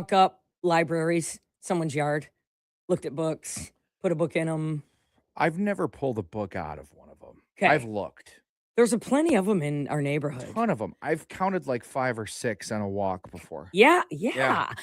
walk up libraries, someone's yard, looked at books, put a book in them. I've never pulled a book out of one of them. Okay. I've looked. There's a plenty of them in our neighborhood. Ton of them. I've counted like 5 or 6 on a walk before. Yeah.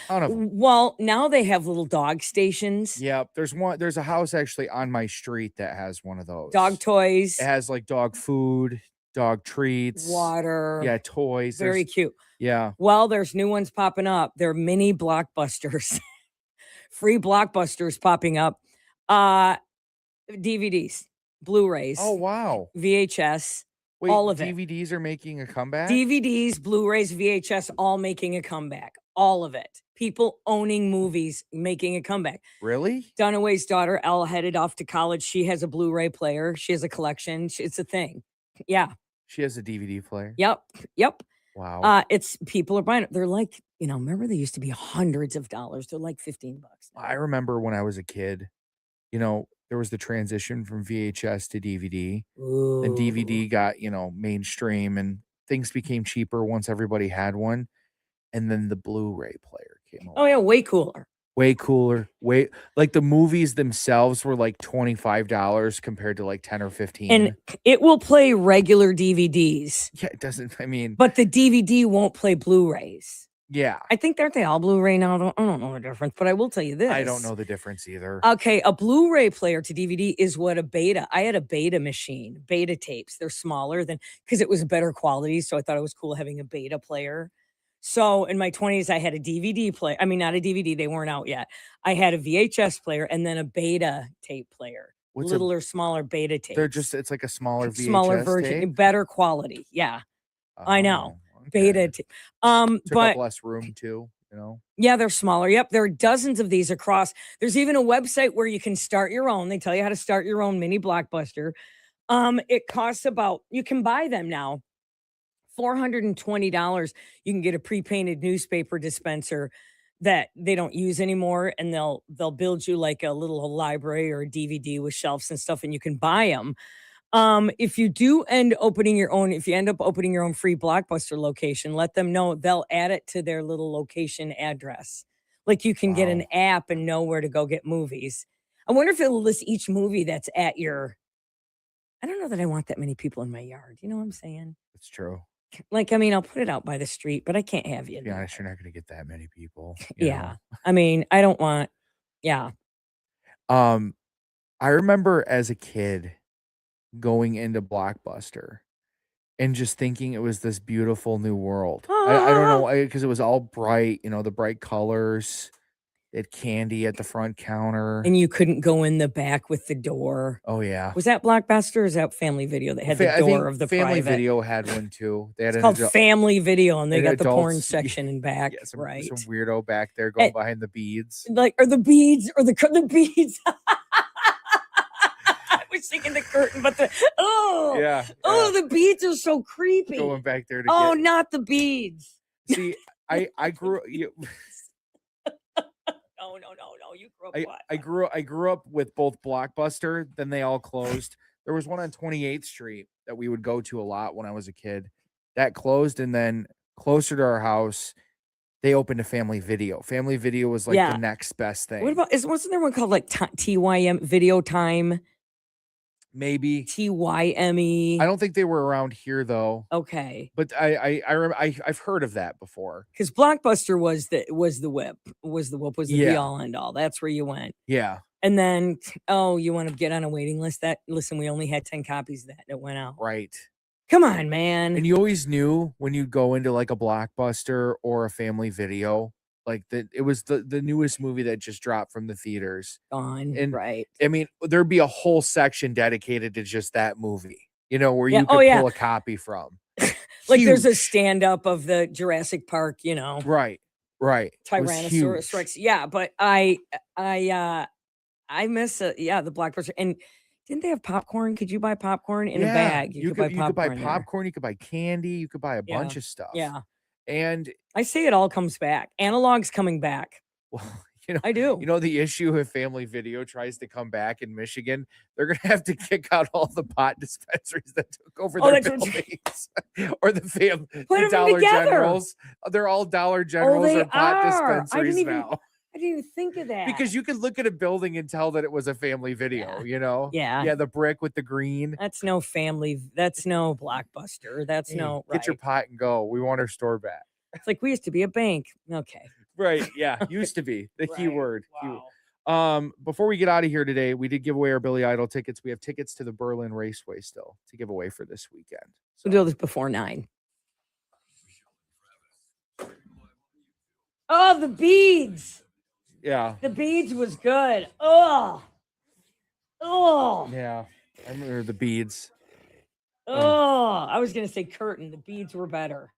Ton of them. Well, now they have little dog stations, Yep. There's a house actually on my street that has one of those. dog toys, It has like dog food, dog treats, water. yeah, toys. Very There's- cute. yeah. Well, there's new ones popping up. They're mini blockbusters. Free blockbusters popping up. DVDs, Blu-rays, Oh wow. VHS, Wait, all of it. DVDs are making a comeback? DVDs, Blu-rays, VHS, all making a comeback. All of it. People owning movies making a comeback. Really? Dunaway's daughter, Elle, headed off to college. She has a Blu-ray player. She has a collection. It's a thing. Yeah. She has a DVD player. Yep. Wow. It's people are buying it. They're like, remember they used to be hundreds of dollars. They're like $15 now. I remember when I was a kid, there was the transition from VHS to DVD. Then DVD got, mainstream and things became cheaper once everybody had one. And then the Blu-ray player came along. Oh yeah, way cooler. Way cooler. Like the movies themselves were like $25 compared to like 10 or 15. And it will play regular DVDs. Yeah, it doesn't, But the DVD won't play Blu-rays. yeah. I think aren't they all Blu-ray now? I don't know the difference, but I will tell you this. I don't know the difference either. Okay, a Blu-ray player to DVD is what a beta. I had a beta machine, beta tapes. They're smaller because it was better quality. So I thought it was cool having a beta player. So in my 20s, I had a DVD player. I mean, not a DVD. They weren't out yet. I had a VHS player and then a beta tape player. What's Littler, smaller beta tapes. it's like a smaller VHS smaller version, tape? better quality. Yeah, I know. Oh, okay. Beta tape. Took But up less room too, yeah, they're smaller. Yep. There are dozens of these across. There's even a website where you can start your own. They tell you how to start your own mini blockbuster. It costs you can buy them now. $420. You can get a pre-painted newspaper dispenser that they don't use anymore. And they'll build you like a little library or a DVD with shelves and stuff, and you can buy them. If you end up opening your own free Blockbuster location, let them know. They'll add it to their little location address. Like you can get an app and know where to go get movies. I wonder if it'll list each movie that's at your. I don't know that I want that many people in my yard. You know what I'm saying? It's true. Like, I'll put it out by the street, but I can't have you. To be honest, you're not going to get that many people. Yeah. I don't want. Yeah. I remember as a kid going into Blockbuster and just thinking it was this beautiful new world. I don't know, because it was all bright, the bright colors. It had candy at the front counter. And you couldn't go in the back with the door. Oh, yeah. Was that Blockbuster or is that Family Video that had the door of the Family private? Video had one too. They had It's called Family Video, and they an got the porn adults- section in back, Yeah, some right? weirdo back there going behind the beads. Or the beads, or the beads. I was thinking the curtain, but the the beads are so creepy. Going back there to not the beads. See, I grew. No. You grew up. I grew up with both Blockbuster. Then they all closed. There was one on 28th Street that we would go to a lot when I was a kid. That closed, and then closer to our house, they opened a Family Video. Family Video was like the next best thing. What about wasn't there one called like TYM Video Time? Maybe TYME. I don't think they were around here though. Okay, but I've heard of that before. Because Blockbuster was the be all end all. That's where you went. Yeah. And then you want to get on a waiting list? Listen, we only had 10 copies of that went out. Right. Come on, man. And you always knew when you'd go into like a Blockbuster or a Family Video, like it was the newest movie that just dropped from the theaters. And right. There'd be a whole section dedicated to just that movie, where you could pull a copy from. Like there's a stand-up of the Jurassic Park, Right. Tyrannosaurus Rex. Yeah, but I miss the Blockbuster. And didn't they have popcorn? Could you buy popcorn in a bag? You could buy popcorn, you could buy candy, you could buy a bunch of stuff. Yeah. And I say it all comes back. Analog's coming back. Well, I do. You know the issue if Family Video tries to come back in Michigan, they're gonna have to kick out all the pot dispensaries that took over their that's what buildings, or the Put 'em the Dollar together. Generals. They're all Dollar Generals they or pot are. I dispensaries didn't even now. I didn't even think of that. Because you could look at a building and tell that it was a Family Video. You know? Yeah. The brick with the green. That's no family. That's no Blockbuster. That's Hey, no get your pot and go. We want our store back. It's like we used to be a bank. Okay. Right. Yeah. Used to be the key Right. word. Wow. Before we get out of here today, we did give away our Billy Idol tickets. We have tickets to the Berlin Raceway still to give away for this weekend. We'll do this before 9. Oh, the beads. Yeah. The beads was good. Oh. Oh. Yeah. I remember the beads. Oh. I was gonna say curtain. The beads were better.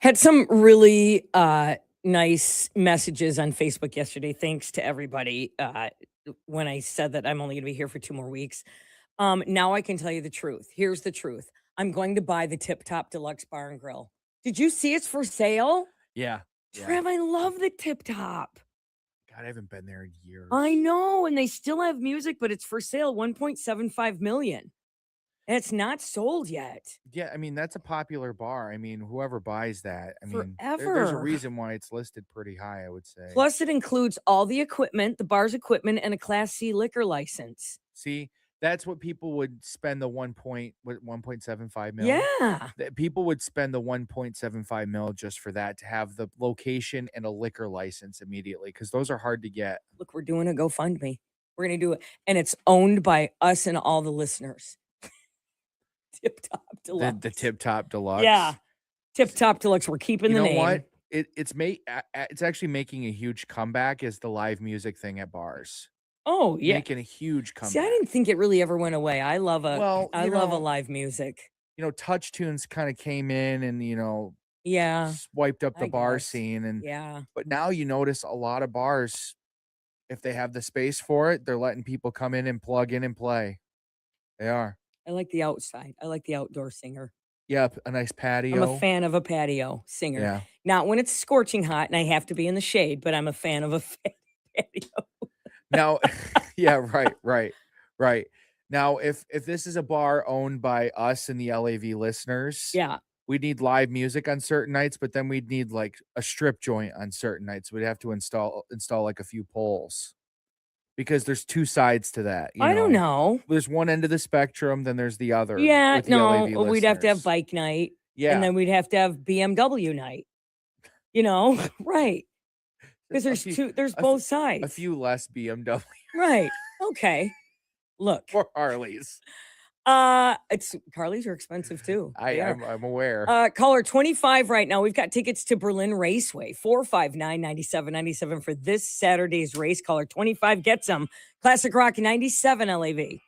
Had some really nice messages on Facebook yesterday. Thanks to everybody. When I said that I'm only going to be here for 2 more weeks. Now I can tell you the truth. Here's the truth. I'm going to buy the Tip Top Deluxe Bar and Grill. Did you see it's for sale? Yeah. Yeah. Trev, I love the Tip Top. God, I haven't been there in years. I know, and they still have music, but it's for sale, 1.75 million. And it's not sold yet. Yeah, I mean, that's a popular bar. I mean, whoever buys that, I mean, there's a Forever. reason why it's listed pretty high, I would say. Plus, it includes all the equipment, the bar's equipment, and a Class C liquor license. See, that's what people would spend the 1.75 mil. Yeah. People would spend the 1.75 mil just for that, to have the location and a liquor license immediately, because those are hard to get. Look, we're doing a GoFundMe. We're going to do it. And it's owned by us and all the listeners. Tip Top Deluxe. The Tip Top Deluxe. Yeah. Tip Top Deluxe. We're keeping You the know name. what? It's actually making a huge comeback, is the live music thing at bars. Oh, yeah. Making a huge comeback. See, I didn't think it really ever went away. I love a Well, live music. You know, Touch Tunes kind of came in and, Yeah. wiped up the I bar guess. scene. And Yeah. But now you notice a lot of bars, if they have the space for it, they're letting people come in and plug in and play. They are. I like the outside. I like the outdoor singer. Yep, a nice patio. I'm a fan of a patio singer. Yeah. Not when it's scorching hot and I have to be in the shade, but I'm a fan of a patio. Now, yeah, right. Now, if this is a bar owned by us and the LAV listeners, Yeah. we'd need live music on certain nights, but then we'd need like a strip joint on certain nights. We'd have to install like a few poles, because there's 2 sides to that. I don't know. There's one end of the spectrum, then there's the other. Yeah, with the LAV no, we'd have to have listeners. bike night. Yeah. And then we'd have to have BMW night. Right. Because there's both sides. A few less BMW Right. Okay. Look. or Harleys. Harleys are expensive too. They are. I'm aware. Caller 25 right now. We've got tickets to Berlin Raceway, 459-9797 for this Saturday's race. Caller 25 gets them. Classic Rock 97 LAV.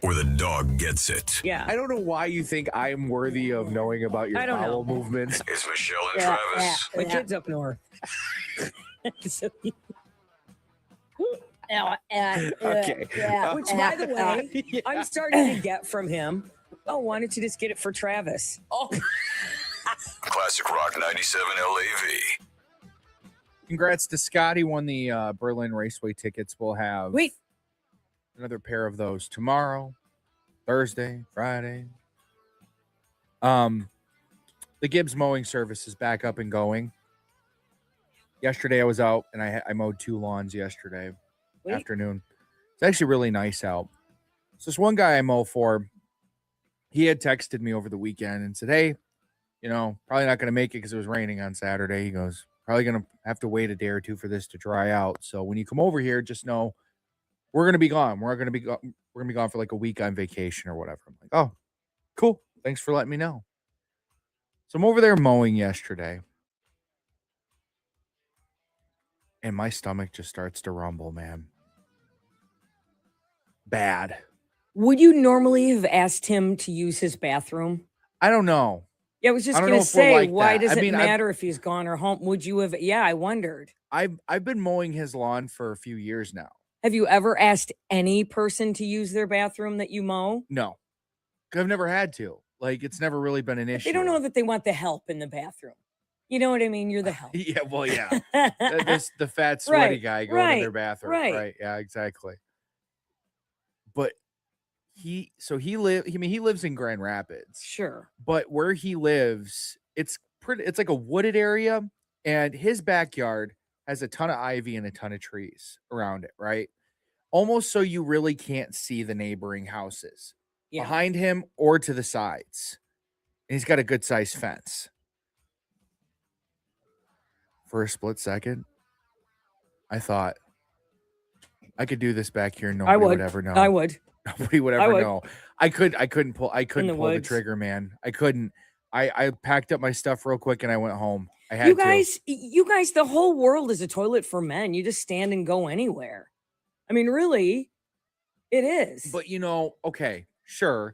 where the dog gets it. Yeah. I don't know why you think I'm worthy of knowing about your I don't bowel know. movements. It's Michelle and Yeah, Travis. My kid's up north. So, Okay. Which, by the way, I'm starting to get from him. Oh, why don't you just get it for Travis? Oh, Classic Rock 97 LAV. Congrats to Scott. He won the Berlin Raceway tickets. We'll have wait. another pair of those tomorrow, Thursday, Friday. The Gibbs mowing service is back up and going. Yesterday I was out and I mowed 2 lawns yesterday afternoon. It's actually really nice out. So this one guy I mow for, he had texted me over the weekend and said, hey, probably not going to make it because it was raining on Saturday. He goes, probably going to have to wait a day or 2 for this to dry out. So when you come over here, just know we're going to be gone. We're going to be gone for like a week on vacation or whatever. I'm like, oh, cool. Thanks for letting me know. So I'm over there mowing yesterday. And my stomach just starts to rumble, man. Bad. Would you normally have asked him to use his bathroom? I don't know. Yeah, I was just I don't going know to if we're say, like why that. does I it mean, matter if he's gone or home? Would you have? Yeah, I wondered. I've been mowing his lawn for a few years now. Have you ever asked any person to use their bathroom that you mow? No. 'Cause I've never had to. Like, it's never really been an issue. They don't know that they want the help in the bathroom. You know what I mean? You're the help. Yeah, well, yeah. The fat, sweaty Right, guy going to right, their bathroom. right. Yeah, exactly. But he lives in Grand Rapids. Sure. But where he lives, it's like a wooded area, and his backyard has a ton of ivy and a ton of trees around it, right? Almost so you really can't see the neighboring houses behind him or to the sides. And he's got a good sized fence. For a split second, I thought I could do this back here and nobody would ever know. I would. Nobody would ever know. I couldn't pull the trigger, man. I couldn't. I packed up my stuff real quick and I went home. I had You guys, the whole world is a toilet for men. You just stand and go anywhere. I mean, really, it is. But okay, sure.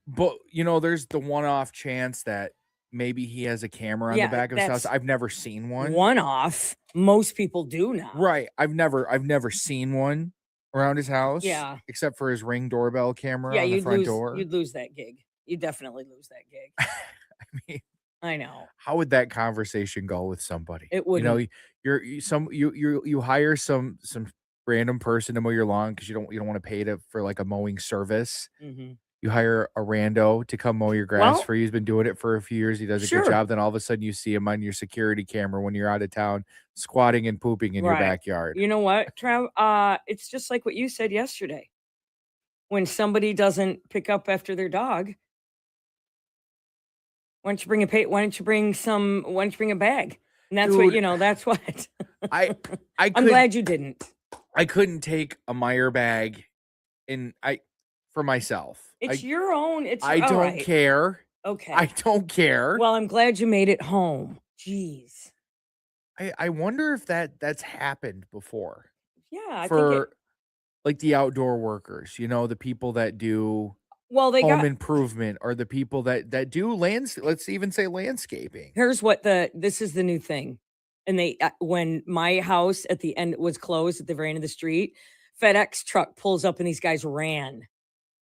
But there's the one-off chance that maybe he has a camera on the back of his house. I've never seen one. One-off. Most people do now. Right. I've never seen one around his house. Yeah. Except for his Ring doorbell camera on the front door. You'd lose that gig. You'd definitely lose that gig. I mean, I know. how would that conversation go with somebody? It wouldn't. You hire some random person to mow your lawn because you don't want to pay for like a mowing service. Mm-hmm. You hire a rando to come mow your grass for you. He's been doing it for a few years. He does a good job. Then all of a sudden you see him on your security camera when you're out of town, squatting and pooping in your backyard. You know what, Trav? It's just like what you said yesterday. When somebody doesn't pick up after their dog, why don't you bring a bag? And that's Dude, what, that's what. I'm I'm glad you didn't. I couldn't take a Meyer bag for myself. It's your own. I all don't right. care. Okay. I don't care. Well, I'm glad you made it home. Jeez. I wonder if that's happened before. Yeah. I For think like the outdoor workers, the people that do they home got improvement, or the people that do let's even say landscaping. Here's what this is the new thing. And when my house at the end was closed at the very end of the street, FedEx truck pulls up and these guys ran.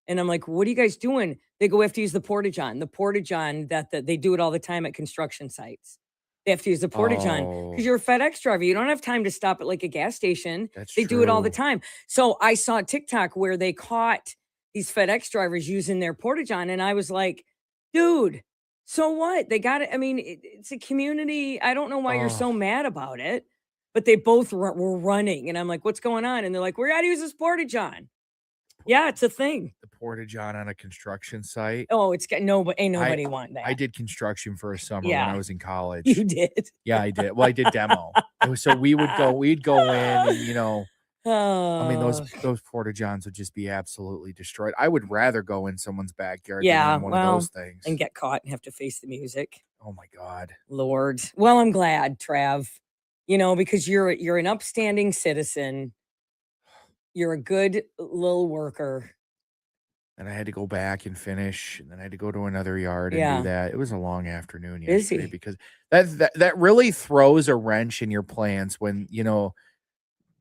And I'm like, what are you guys doing? They go, we have to use the Porta-John. The Porta-John that they do it all the time at construction sites. They have to use the Porta-John because you're a FedEx driver. You don't have time to stop at like a gas station. They do it all the time. So I saw TikTok where they caught these FedEx drivers using their Porta-John. And I was like, dude, so what? They got it. I mean, it's a community. I don't know why you're so mad about it, but they both were running. And I'm like, what's going on? And they're like, we got to use this Porta-John. Yeah, it's a thing. The Porta-John on a construction site. Oh, ain't nobody want that. I did construction for a summer when I was in college. You did? Yeah, I did. Well, I did demo. So we'd go in and, I mean, those Porta-Johns would just be absolutely destroyed. I would rather go in someone's backyard than in one of those things. And get caught and have to face the music. Oh my God. Lord. Well, I'm glad, Trav, because you're an upstanding citizen. You're a good little worker. and I had to go back and finish, and then I had to go to another yard and Yeah. do that. It was a long afternoon Busy. yesterday because that really throws a wrench in your plans when,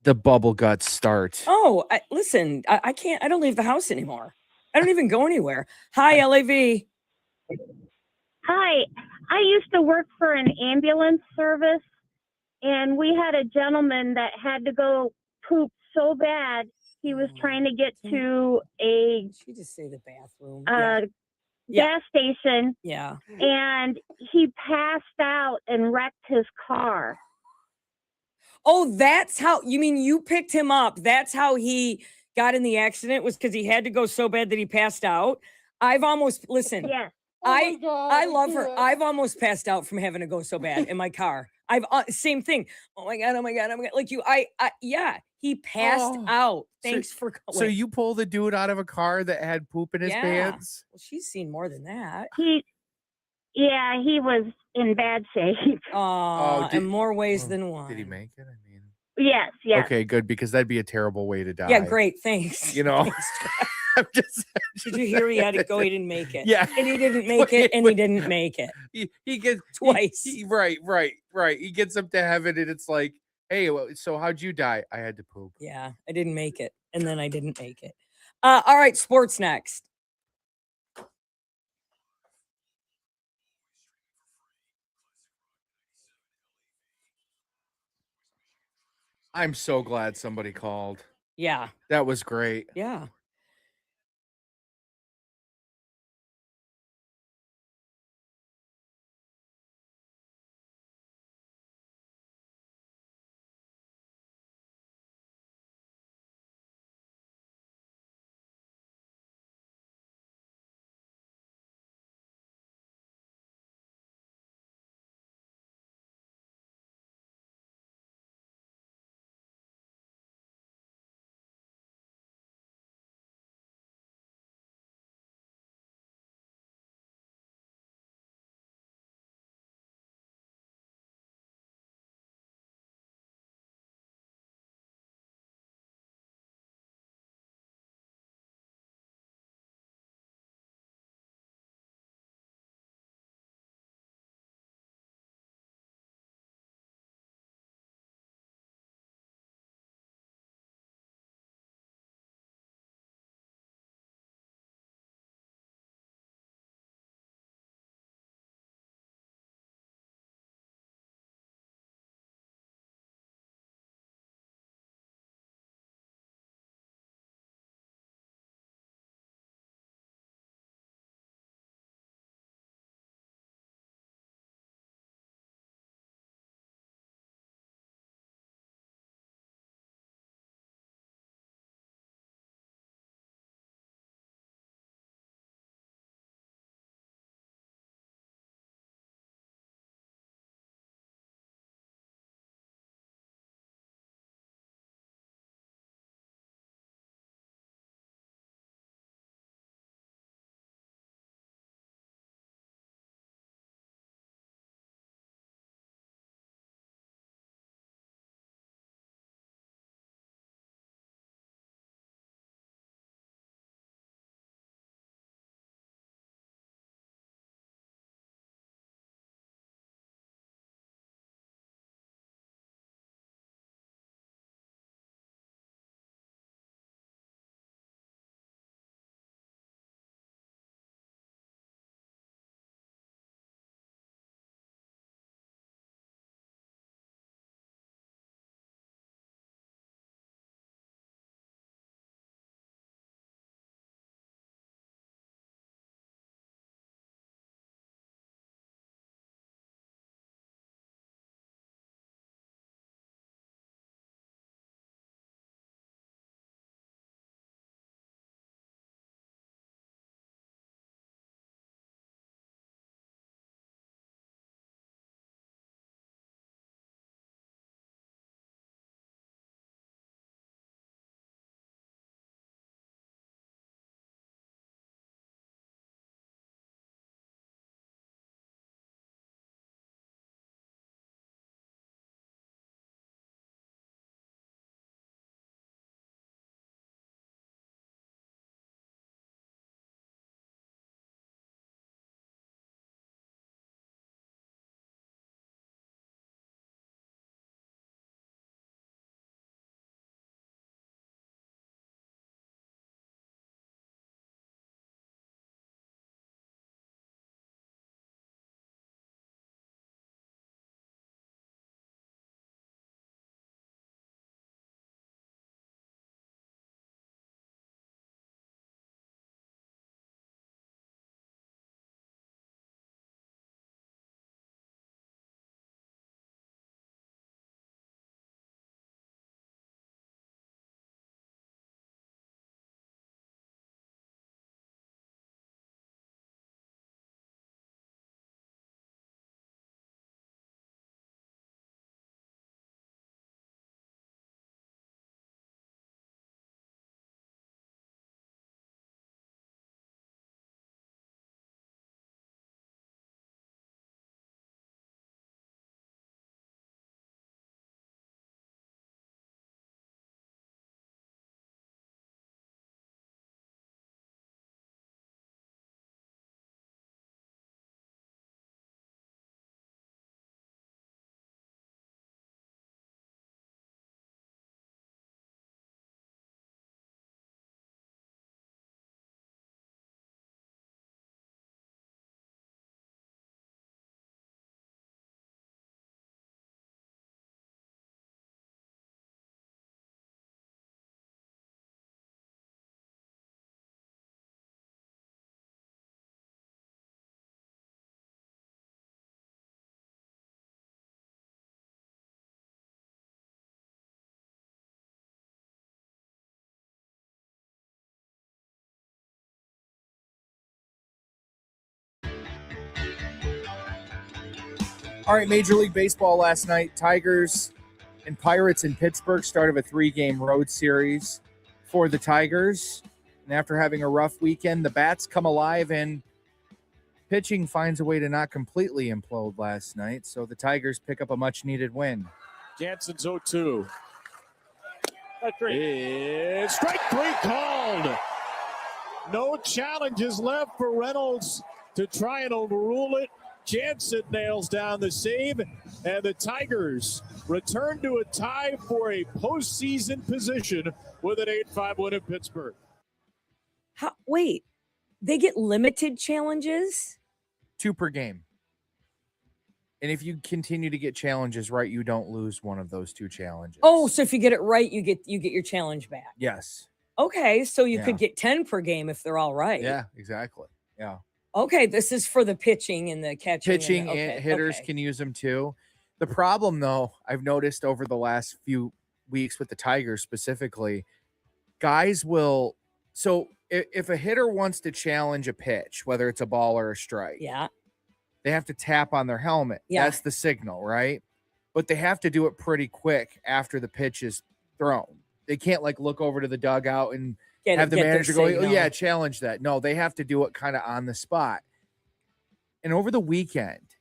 the bubble guts start. Oh, listen, I can't. I don't leave the house anymore. I don't even go anywhere. Hi, LAV. Hi, I used to work for an ambulance service, and we had a gentleman that had to go poop so bad he was trying to get to a She just say the bathroom. gas station, Yeah. and he passed out and wrecked his car. Oh, that's how you mean you picked him up. That's how he got in the accident, was because he had to go so bad that he passed out. I've almost listen. Yes. I love her. I've almost passed out from having to go so bad in my car. I've same thing. Oh my god. Like you, yeah. He passed out. Thanks for going. So you pulled a dude out of a car that had poop in his pants? Well, she's seen more than that. He was in bad shape. Oh, in more ways than one. Did he make it? I mean, Yes. okay, good, because that'd be a terrible way to die. Yeah, great. Thanks. I'm just. Did you hear he had to go? He didn't make it. Yeah. And he didn't make it, and he didn't make it. He gets twice. Right. He gets up to heaven, and it's like, hey, so how'd you die? I had to poop. Yeah, I didn't make it, and then I didn't make it. All right, sports next. I'm so glad somebody called. Yeah. That was great. Yeah. All right, Major League Baseball last night. Tigers and Pirates in Pittsburgh started a 3-game road series for the Tigers. And after having a rough weekend, the bats come alive and pitching finds a way to not completely implode last night. So the Tigers pick up a much-needed win. Jansen's 0-2. It's strike 3 called. No challenges left for Reynolds to try and overrule it. Jansen nails down the save, and the Tigers return to a tie for a postseason position with an 8-5 win in Pittsburgh. Wait, they get limited challenges? 2 per game. And if you continue to get challenges right, you don't lose one of those 2 challenges. Oh, so if you get it right, you get your challenge back. Yes. Okay, so you Yeah. could get 10 per game if they're all right. Yeah, exactly. Yeah. Okay, this is for the pitching and the catching. Pitching and and hitters can use them too. The problem, though, I've noticed over the last few weeks with the Tigers specifically, guys will. So if a hitter wants to challenge a pitch, whether it's a ball or a strike, yeah, they have to tap on their helmet. Yeah. That's the signal, right? But they have to do it pretty quick after the pitch is thrown. They can't like look over to the dugout and have the get their manager go, oh, signal. yeah, challenge that. No, they have to do it kind of on the spot. And over the weekend,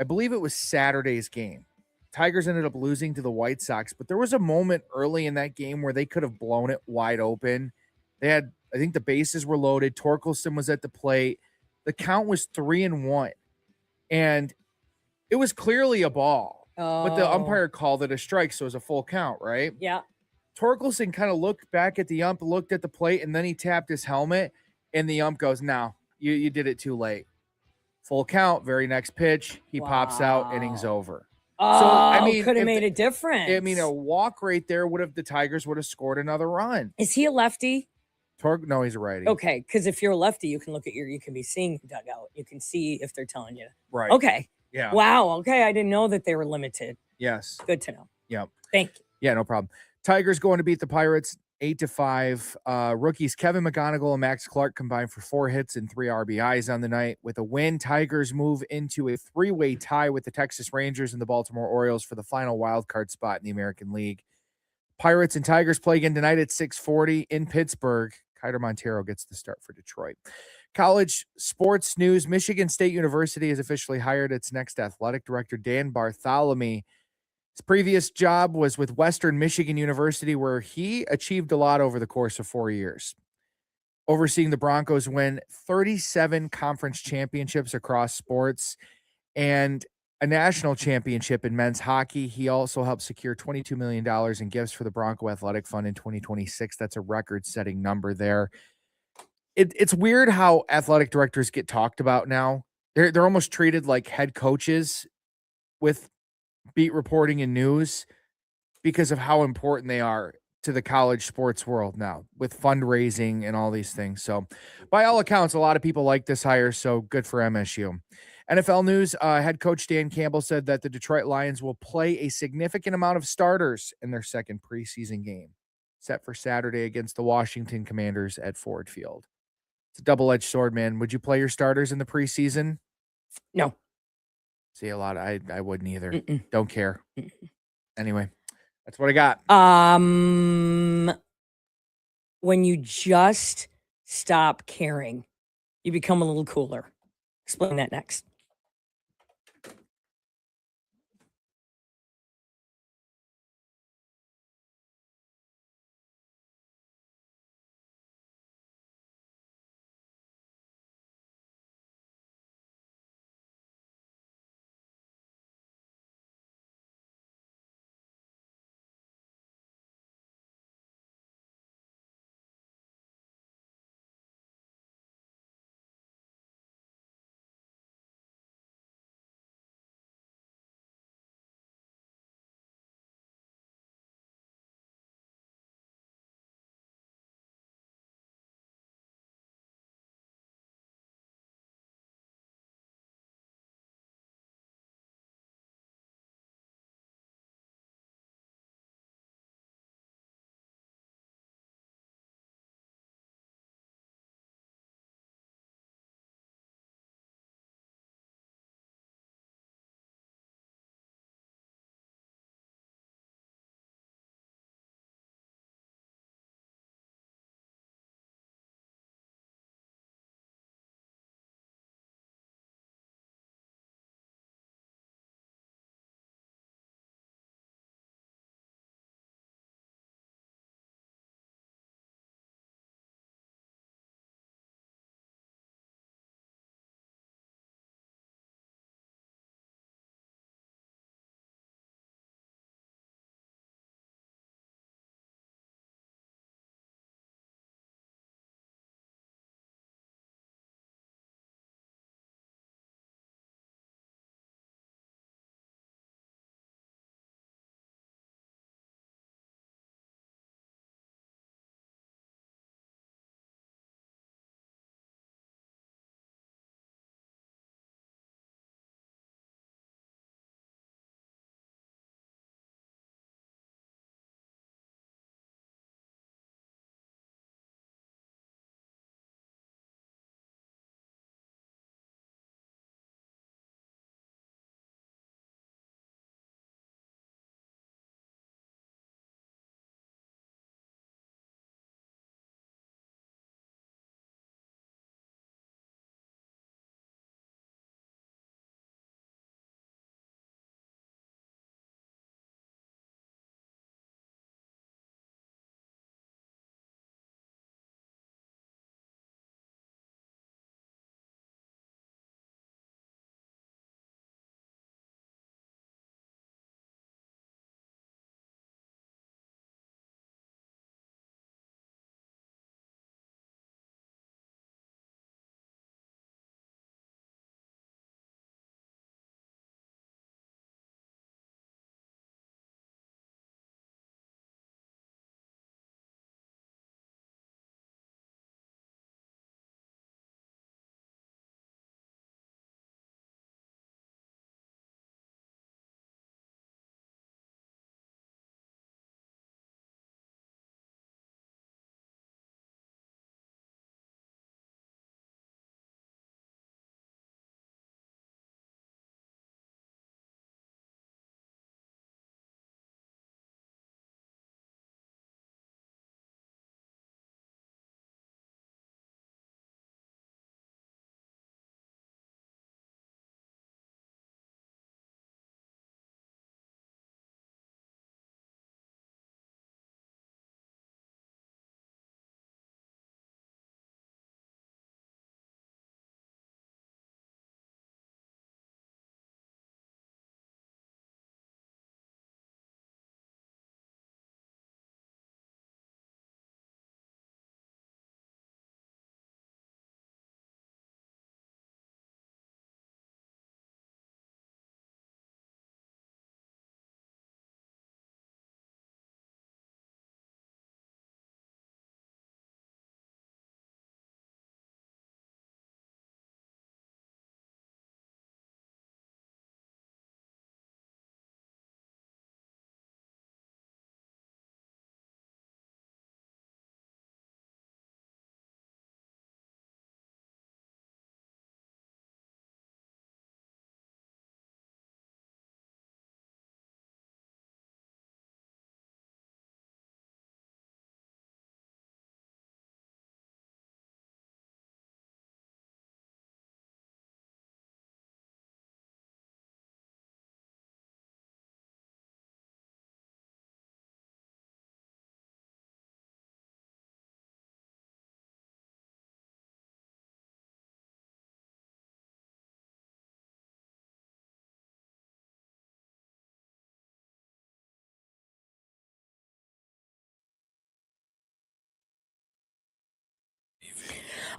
I believe it was Saturday's game, Tigers ended up losing to the White Sox, but there was a moment early in that game where they could have blown it wide open. They had, I think the bases were loaded. Torkelson was at the plate. The count was 3-1. And it was clearly a ball, but the Oh. umpire called it a strike, so it was a full count, right? Yeah. Torkelson kind of looked back at the ump, looked at the plate, and then he tapped his helmet, and the ump goes, no, you did it too late. Full count, very next pitch, he pops out, innings over. Oh, could have if made a difference. I mean, a walk right there the Tigers would have scored another run. Is he a lefty? No, he's a righty. Okay, because if you're a lefty, you can look at you can be seeing the dugout. You can see if they're telling you. Right. Okay. Yeah. Wow. Okay, I didn't know that they were limited. Yes. Good to know. Yep. Thank you. Yeah, no problem. Tigers going to beat the Pirates 8-5. Rookies Kevin McGonigal and Max Clark combined for 4 hits and 3 RBIs on the night. With a win, Tigers move into a 3-way tie with the Texas Rangers and the Baltimore Orioles for the final wild card spot in the American League. Pirates and Tigers play again tonight at 6:40 in Pittsburgh. Kiter Montero gets the start for Detroit. College sports news. Michigan State University has officially hired its next athletic director, Dan Bartholomew. His previous job was with Western Michigan University, where he achieved a lot over the course of 4 years, overseeing the Broncos win 37 conference championships across sports and a national championship in men's hockey. He also helped secure $22 million in gifts for the Bronco Athletic Fund in 2026. That's a record-setting number there. It's weird how athletic directors get talked about now. They're almost treated like head coaches with beat reporting and news because of how important they are to the college sports world now with fundraising and all these things. So by all accounts, a lot of people like this hire. So good for MSU. NFL news, head coach Dan Campbell said that the Detroit Lions will play a significant amount of starters in their second preseason game, set for Saturday against the Washington Commanders at Ford Field. It's a double-edged sword, man. Would you play your starters in the preseason? No. See, a lot. I wouldn't either. Don't care. Anyway, that's what I got. When you just stop caring, you become a little cooler. Explain that next.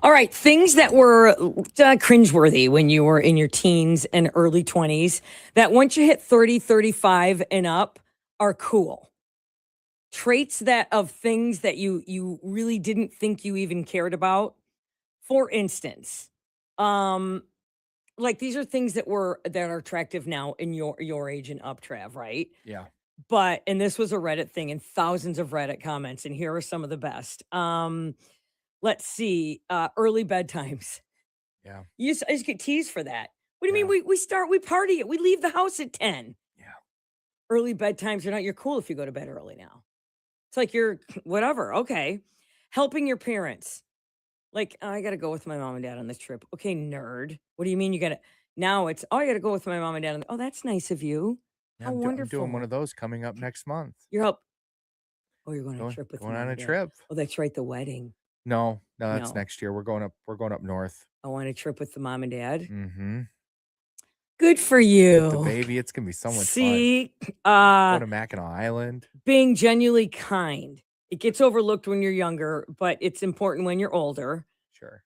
All right, things that were cringeworthy when you were in your teens and early 20s that once you hit 30, 35 and up are cool. Traits that of things that you really didn't think you even cared about. For instance, like these are things that are attractive now in your age and up, Trav, right? Yeah. But and this was a Reddit thing and thousands of Reddit comments, and here are some of the best. Let's see, early bedtimes. Yeah. I used to get teased for that. What do you mean we party it? We leave the house at 10. Yeah. Early bedtimes are not, you're cool if you go to bed early now. It's like you're whatever. Okay. Helping your parents. Like, oh, I got to go with my mom and dad on this trip. Okay, nerd. What do you mean you got to? Now it's, oh, I got to go with my mom and dad. Oh, that's nice of you. Yeah, How I'm wonderful. doing one of those coming up next month. You're you're going on a trip with going your on mom a and dad. trip. Oh, that's right. The wedding. No, that's No. next year. We're going up north. I want a trip with the mom and dad. Mm-hmm. Good for With the you. baby, it's gonna be so much fun. See, Go to Mackinac Island. being genuinely kind. It gets overlooked when you're younger, but it's important when you're older. Sure.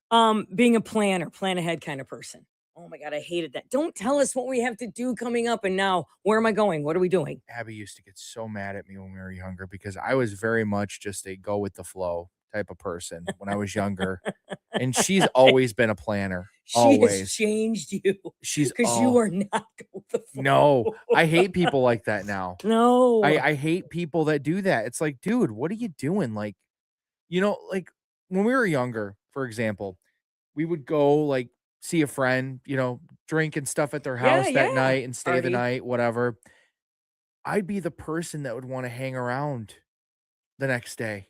Being a planner, plan ahead kind of person. Oh my God, I hated that. Don't tell us what we have to do coming up and now. Where am I going? What are we doing? Abby used to get so mad at me when we were younger because I was very much just a go with the flow type of person when I was younger. And she's always been a planner. She Always. has changed you. She's because you are not go with the flow. No, I hate people like that now. No. I hate people that do that. It's like, dude, what are you doing? Like, like when we were younger, for example, we would go like see a friend, drink and stuff at their house that night and stay the Party. night, whatever. I'd be the person that would want to hang around the next day.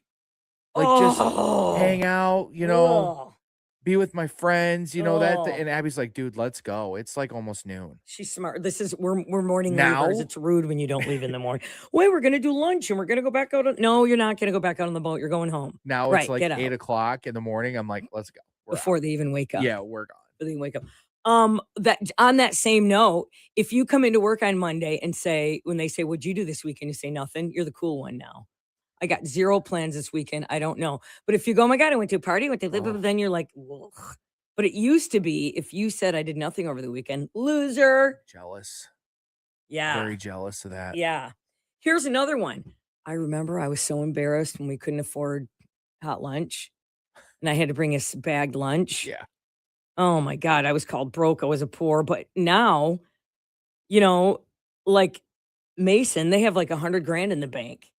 Like just hang out, Ugh. be with my friends, that. Oh. And Abby's like, dude, let's go. It's like almost noon. She's smart. We're morning Now? leavers. It's rude when you don't leave in the morning. Wait, we're gonna do lunch and we're gonna go back out. No, you're not gonna go back out on the boat. You're going home. Now Right, it's like get out. 8:00 in the morning. I'm like, let's go. We're out. Before they even wake up. Yeah, we're gone. Before they even wake up. That on that same note, if you come into work on Monday and say, when they say, what'd you do this weekend? You say nothing. You're the cool one now. I got zero plans this weekend. I don't know. But if you go, oh my God, I went to a party, then you're like, ugh. But it used to be if you said I did nothing over the weekend, loser. Jealous. Yeah. Very jealous of that. Yeah. Here's another one. I remember I was so embarrassed when we couldn't afford hot lunch and I had to bring a bagged lunch. Yeah. Oh my God. I was called broke. I was a poor. But now, like Mason, they have like $100,000 in the bank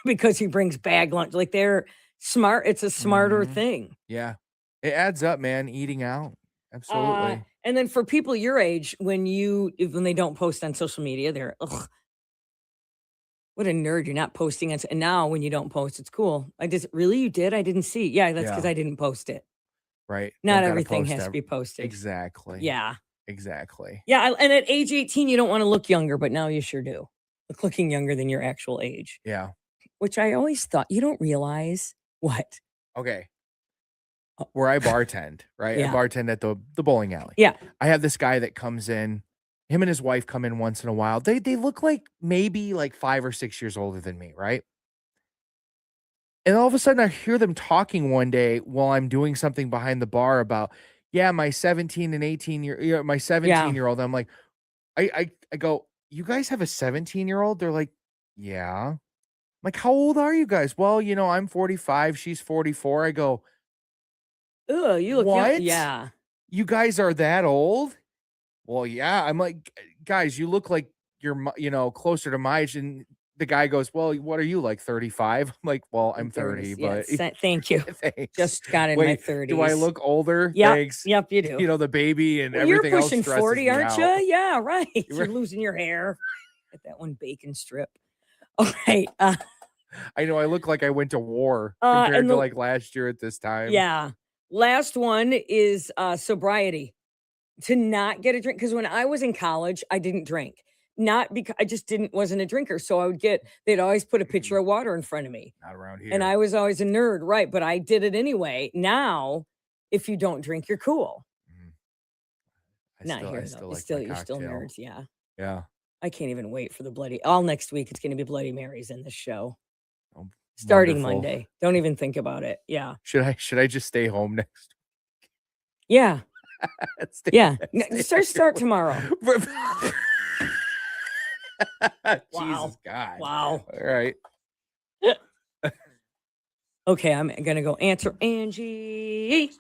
because he brings bagged lunch. Like they're smart. It's a smarter thing. Yeah. It adds up, man. Eating out. Absolutely. And then for people your age, when they don't post on social media, they're, ugh, what a nerd. You're not posting it. And now when you don't post, it's cool. Really? You did? I didn't see. Yeah, that's because Yeah. I didn't post it. Right. Not Don't gotta everything post has to be posted. Exactly. Yeah. Exactly. Yeah. And at age 18, you don't want to look younger, but now you sure do. Looking younger than your actual age, Yeah. which I always thought you don't realize what. Okay. Where I bartend, right? Yeah. I bartend at the bowling alley. Yeah. I have this guy that comes in. Him and his wife come in once in a while. They look like maybe like 5 or 6 years older than me, right? And all of a sudden I hear them talking one day while I'm doing something behind the bar about, my 17 and 18 year, my 17-year-old. I'm like, I go, you guys have a 17-year-old? They're like, yeah. I'm like, how old are you guys? Well, I'm 45, she's 44. I go, Ugh, you look young. what? Yeah. You guys are that old? Well, yeah. I'm like, guys, you look like you're, closer to my age. And the guy goes, well, what are you, like 35? I'm like, well, I'm 30, but thank you. thanks. Just got in my 30s. Do I look older? Yep. Thanks. Yep, you do. The baby and Well, you're everything else pushing stresses 40, me aren't out. you? Yeah, right. You're losing your hair. Get that one bacon strip. All right. I know I look like I went to war and compared to like last year at this time. Yeah. Last one is sobriety. To not get a drink. Because when I was in college, I didn't drink. Not because I just wasn't a drinker. So they'd always put a pitcher of water in front of me. Not around here. And I was always a nerd, right? But I did it anyway. Now, if you don't drink, you're cool. Not here, though. like You're my still cocktail. nerds, yeah. Yeah. I can't even wait for all next week. It's going to be Bloody Marys in this show. Starting Wonderful. Monday. Don't even think about it. Yeah. Should I just stay home next? Yeah. Stay Yeah. stay Start out your way. tomorrow. Jesus God. Wow. All right. Okay, I'm gonna go answer Angie.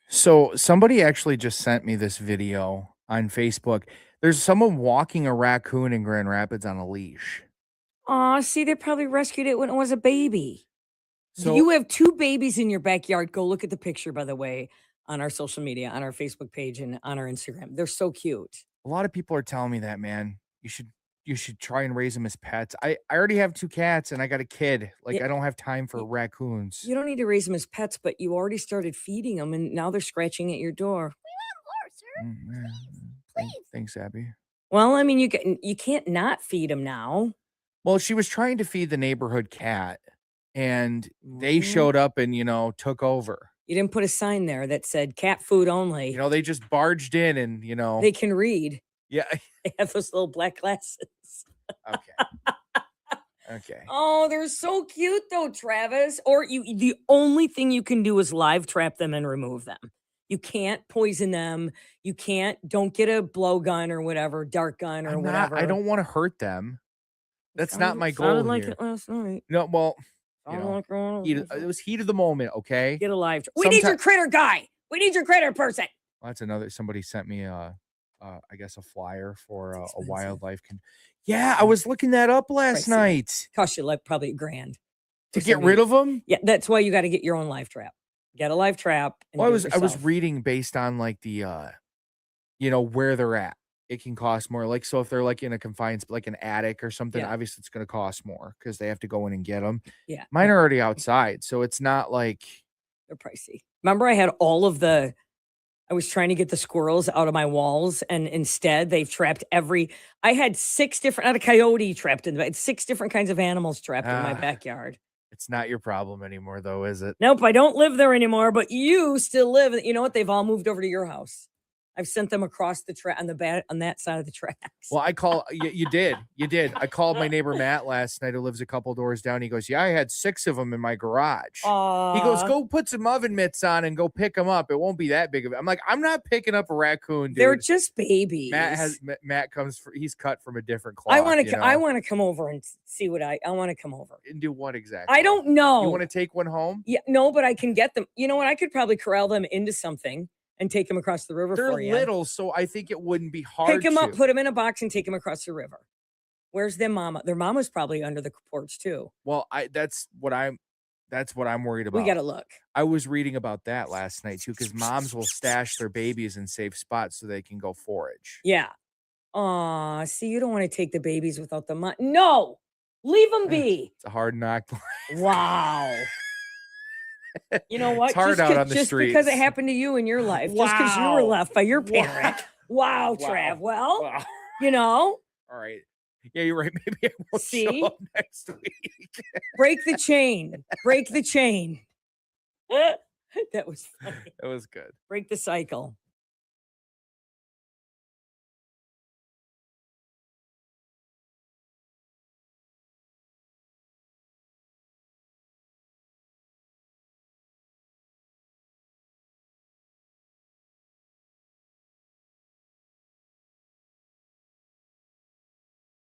So somebody actually just sent me this video on Facebook. There's someone walking a raccoon in Grand Rapids on a leash. Aw, see, they probably rescued it when it was a baby. So You have 2 babies in your backyard. Go look at the picture, by the way, on our social media, on our Facebook page, and on our Instagram. They're so cute. a lot of people are telling me that, man. You should try and raise them as pets. I already have 2 cats and I got a kid. Like Yeah. I don't have time for raccoons. You don't need to raise them as pets, but you already started feeding them, and now they're scratching at your door. Thanks, Abby. Well, I mean, you can't not feed them now. Well, she was trying to feed the neighborhood cat, and they Mhm. showed up and took over. You didn't put a sign there that said cat food only. They just barged in and They can read. yeah. They have those little black glasses. Okay. Oh, they're so cute though, Travis. Or the only thing you can do is live trap them and remove them. You can't poison them. Don't get a blowgun or whatever, dart gun or whatever. I don't want to hurt them. That's not my goal Sounded like here. it last night. No, well, Sounded like it was it was heat of the moment, okay? Get a live. We need your critter guy. We need your critter person. Well, that's another. Somebody sent me I guess a flyer for a wildlife. Yeah, I was looking that up last Pricey. night. Cost you like probably $1,000 To get rid of them? Yeah, that's why you got to get your own live trap. Get a live trap. And Well, do it I was yourself. reading based on like the where they're at. It can cost more. Like, so if they're like in a confined, like an attic or something, Yeah. obviously it's going to cost more because they have to go in and get them. Yeah. Mine are already outside, so it's not like They're pricey. Remember, I was trying to get the squirrels out of my walls, and instead they've trapped I had 6 different, not a coyote trapped I had 6 different kinds of animals trapped in my Ah. backyard. it's not your problem anymore, though, is it? Nope, I don't live there anymore, but you still live. You know what? They've all moved over to your house. I've sent them across the track on that side of the tracks. Well, you did. I called my neighbor Matt last night, who lives a couple doors down. He goes, "Yeah, I had 6 of them in my garage." He goes, Aw. "Go put some oven mitts on and go pick them up. It won't be that big of it." I'm like, "I'm not picking up a raccoon, dude." They're just babies. Matt comes. He's cut from a different cloth. I want to come over and see what I want to come over. And do what exactly? I don't know. You want to take one home? Yeah, no, but I can get them. You know what? I could probably corral them into something and take them across the river They're for you. little, so I think it wouldn't be hard. Pick them up, to. put them in a box, and take them across the river. Where's their mama? Their mama's probably under the porch too. Well, that's what I'm worried about. We got to look. I was reading about that last night too, because moms will stash their babies in safe spots so they can go forage. Yeah. Aw, see, you don't want to take the babies without the mom. No, leave them be. It's a hard knock. Wow. You know what? It's hard out on the just because it streets. happened to you in your life, just because you were Wow. left by your parent. Wow, Trav. Well, Wow. you know, All right. Yeah, you're right. Maybe I won't See? show up next week. break the chain. Break the chain. That was funny. That was good. Break the cycle.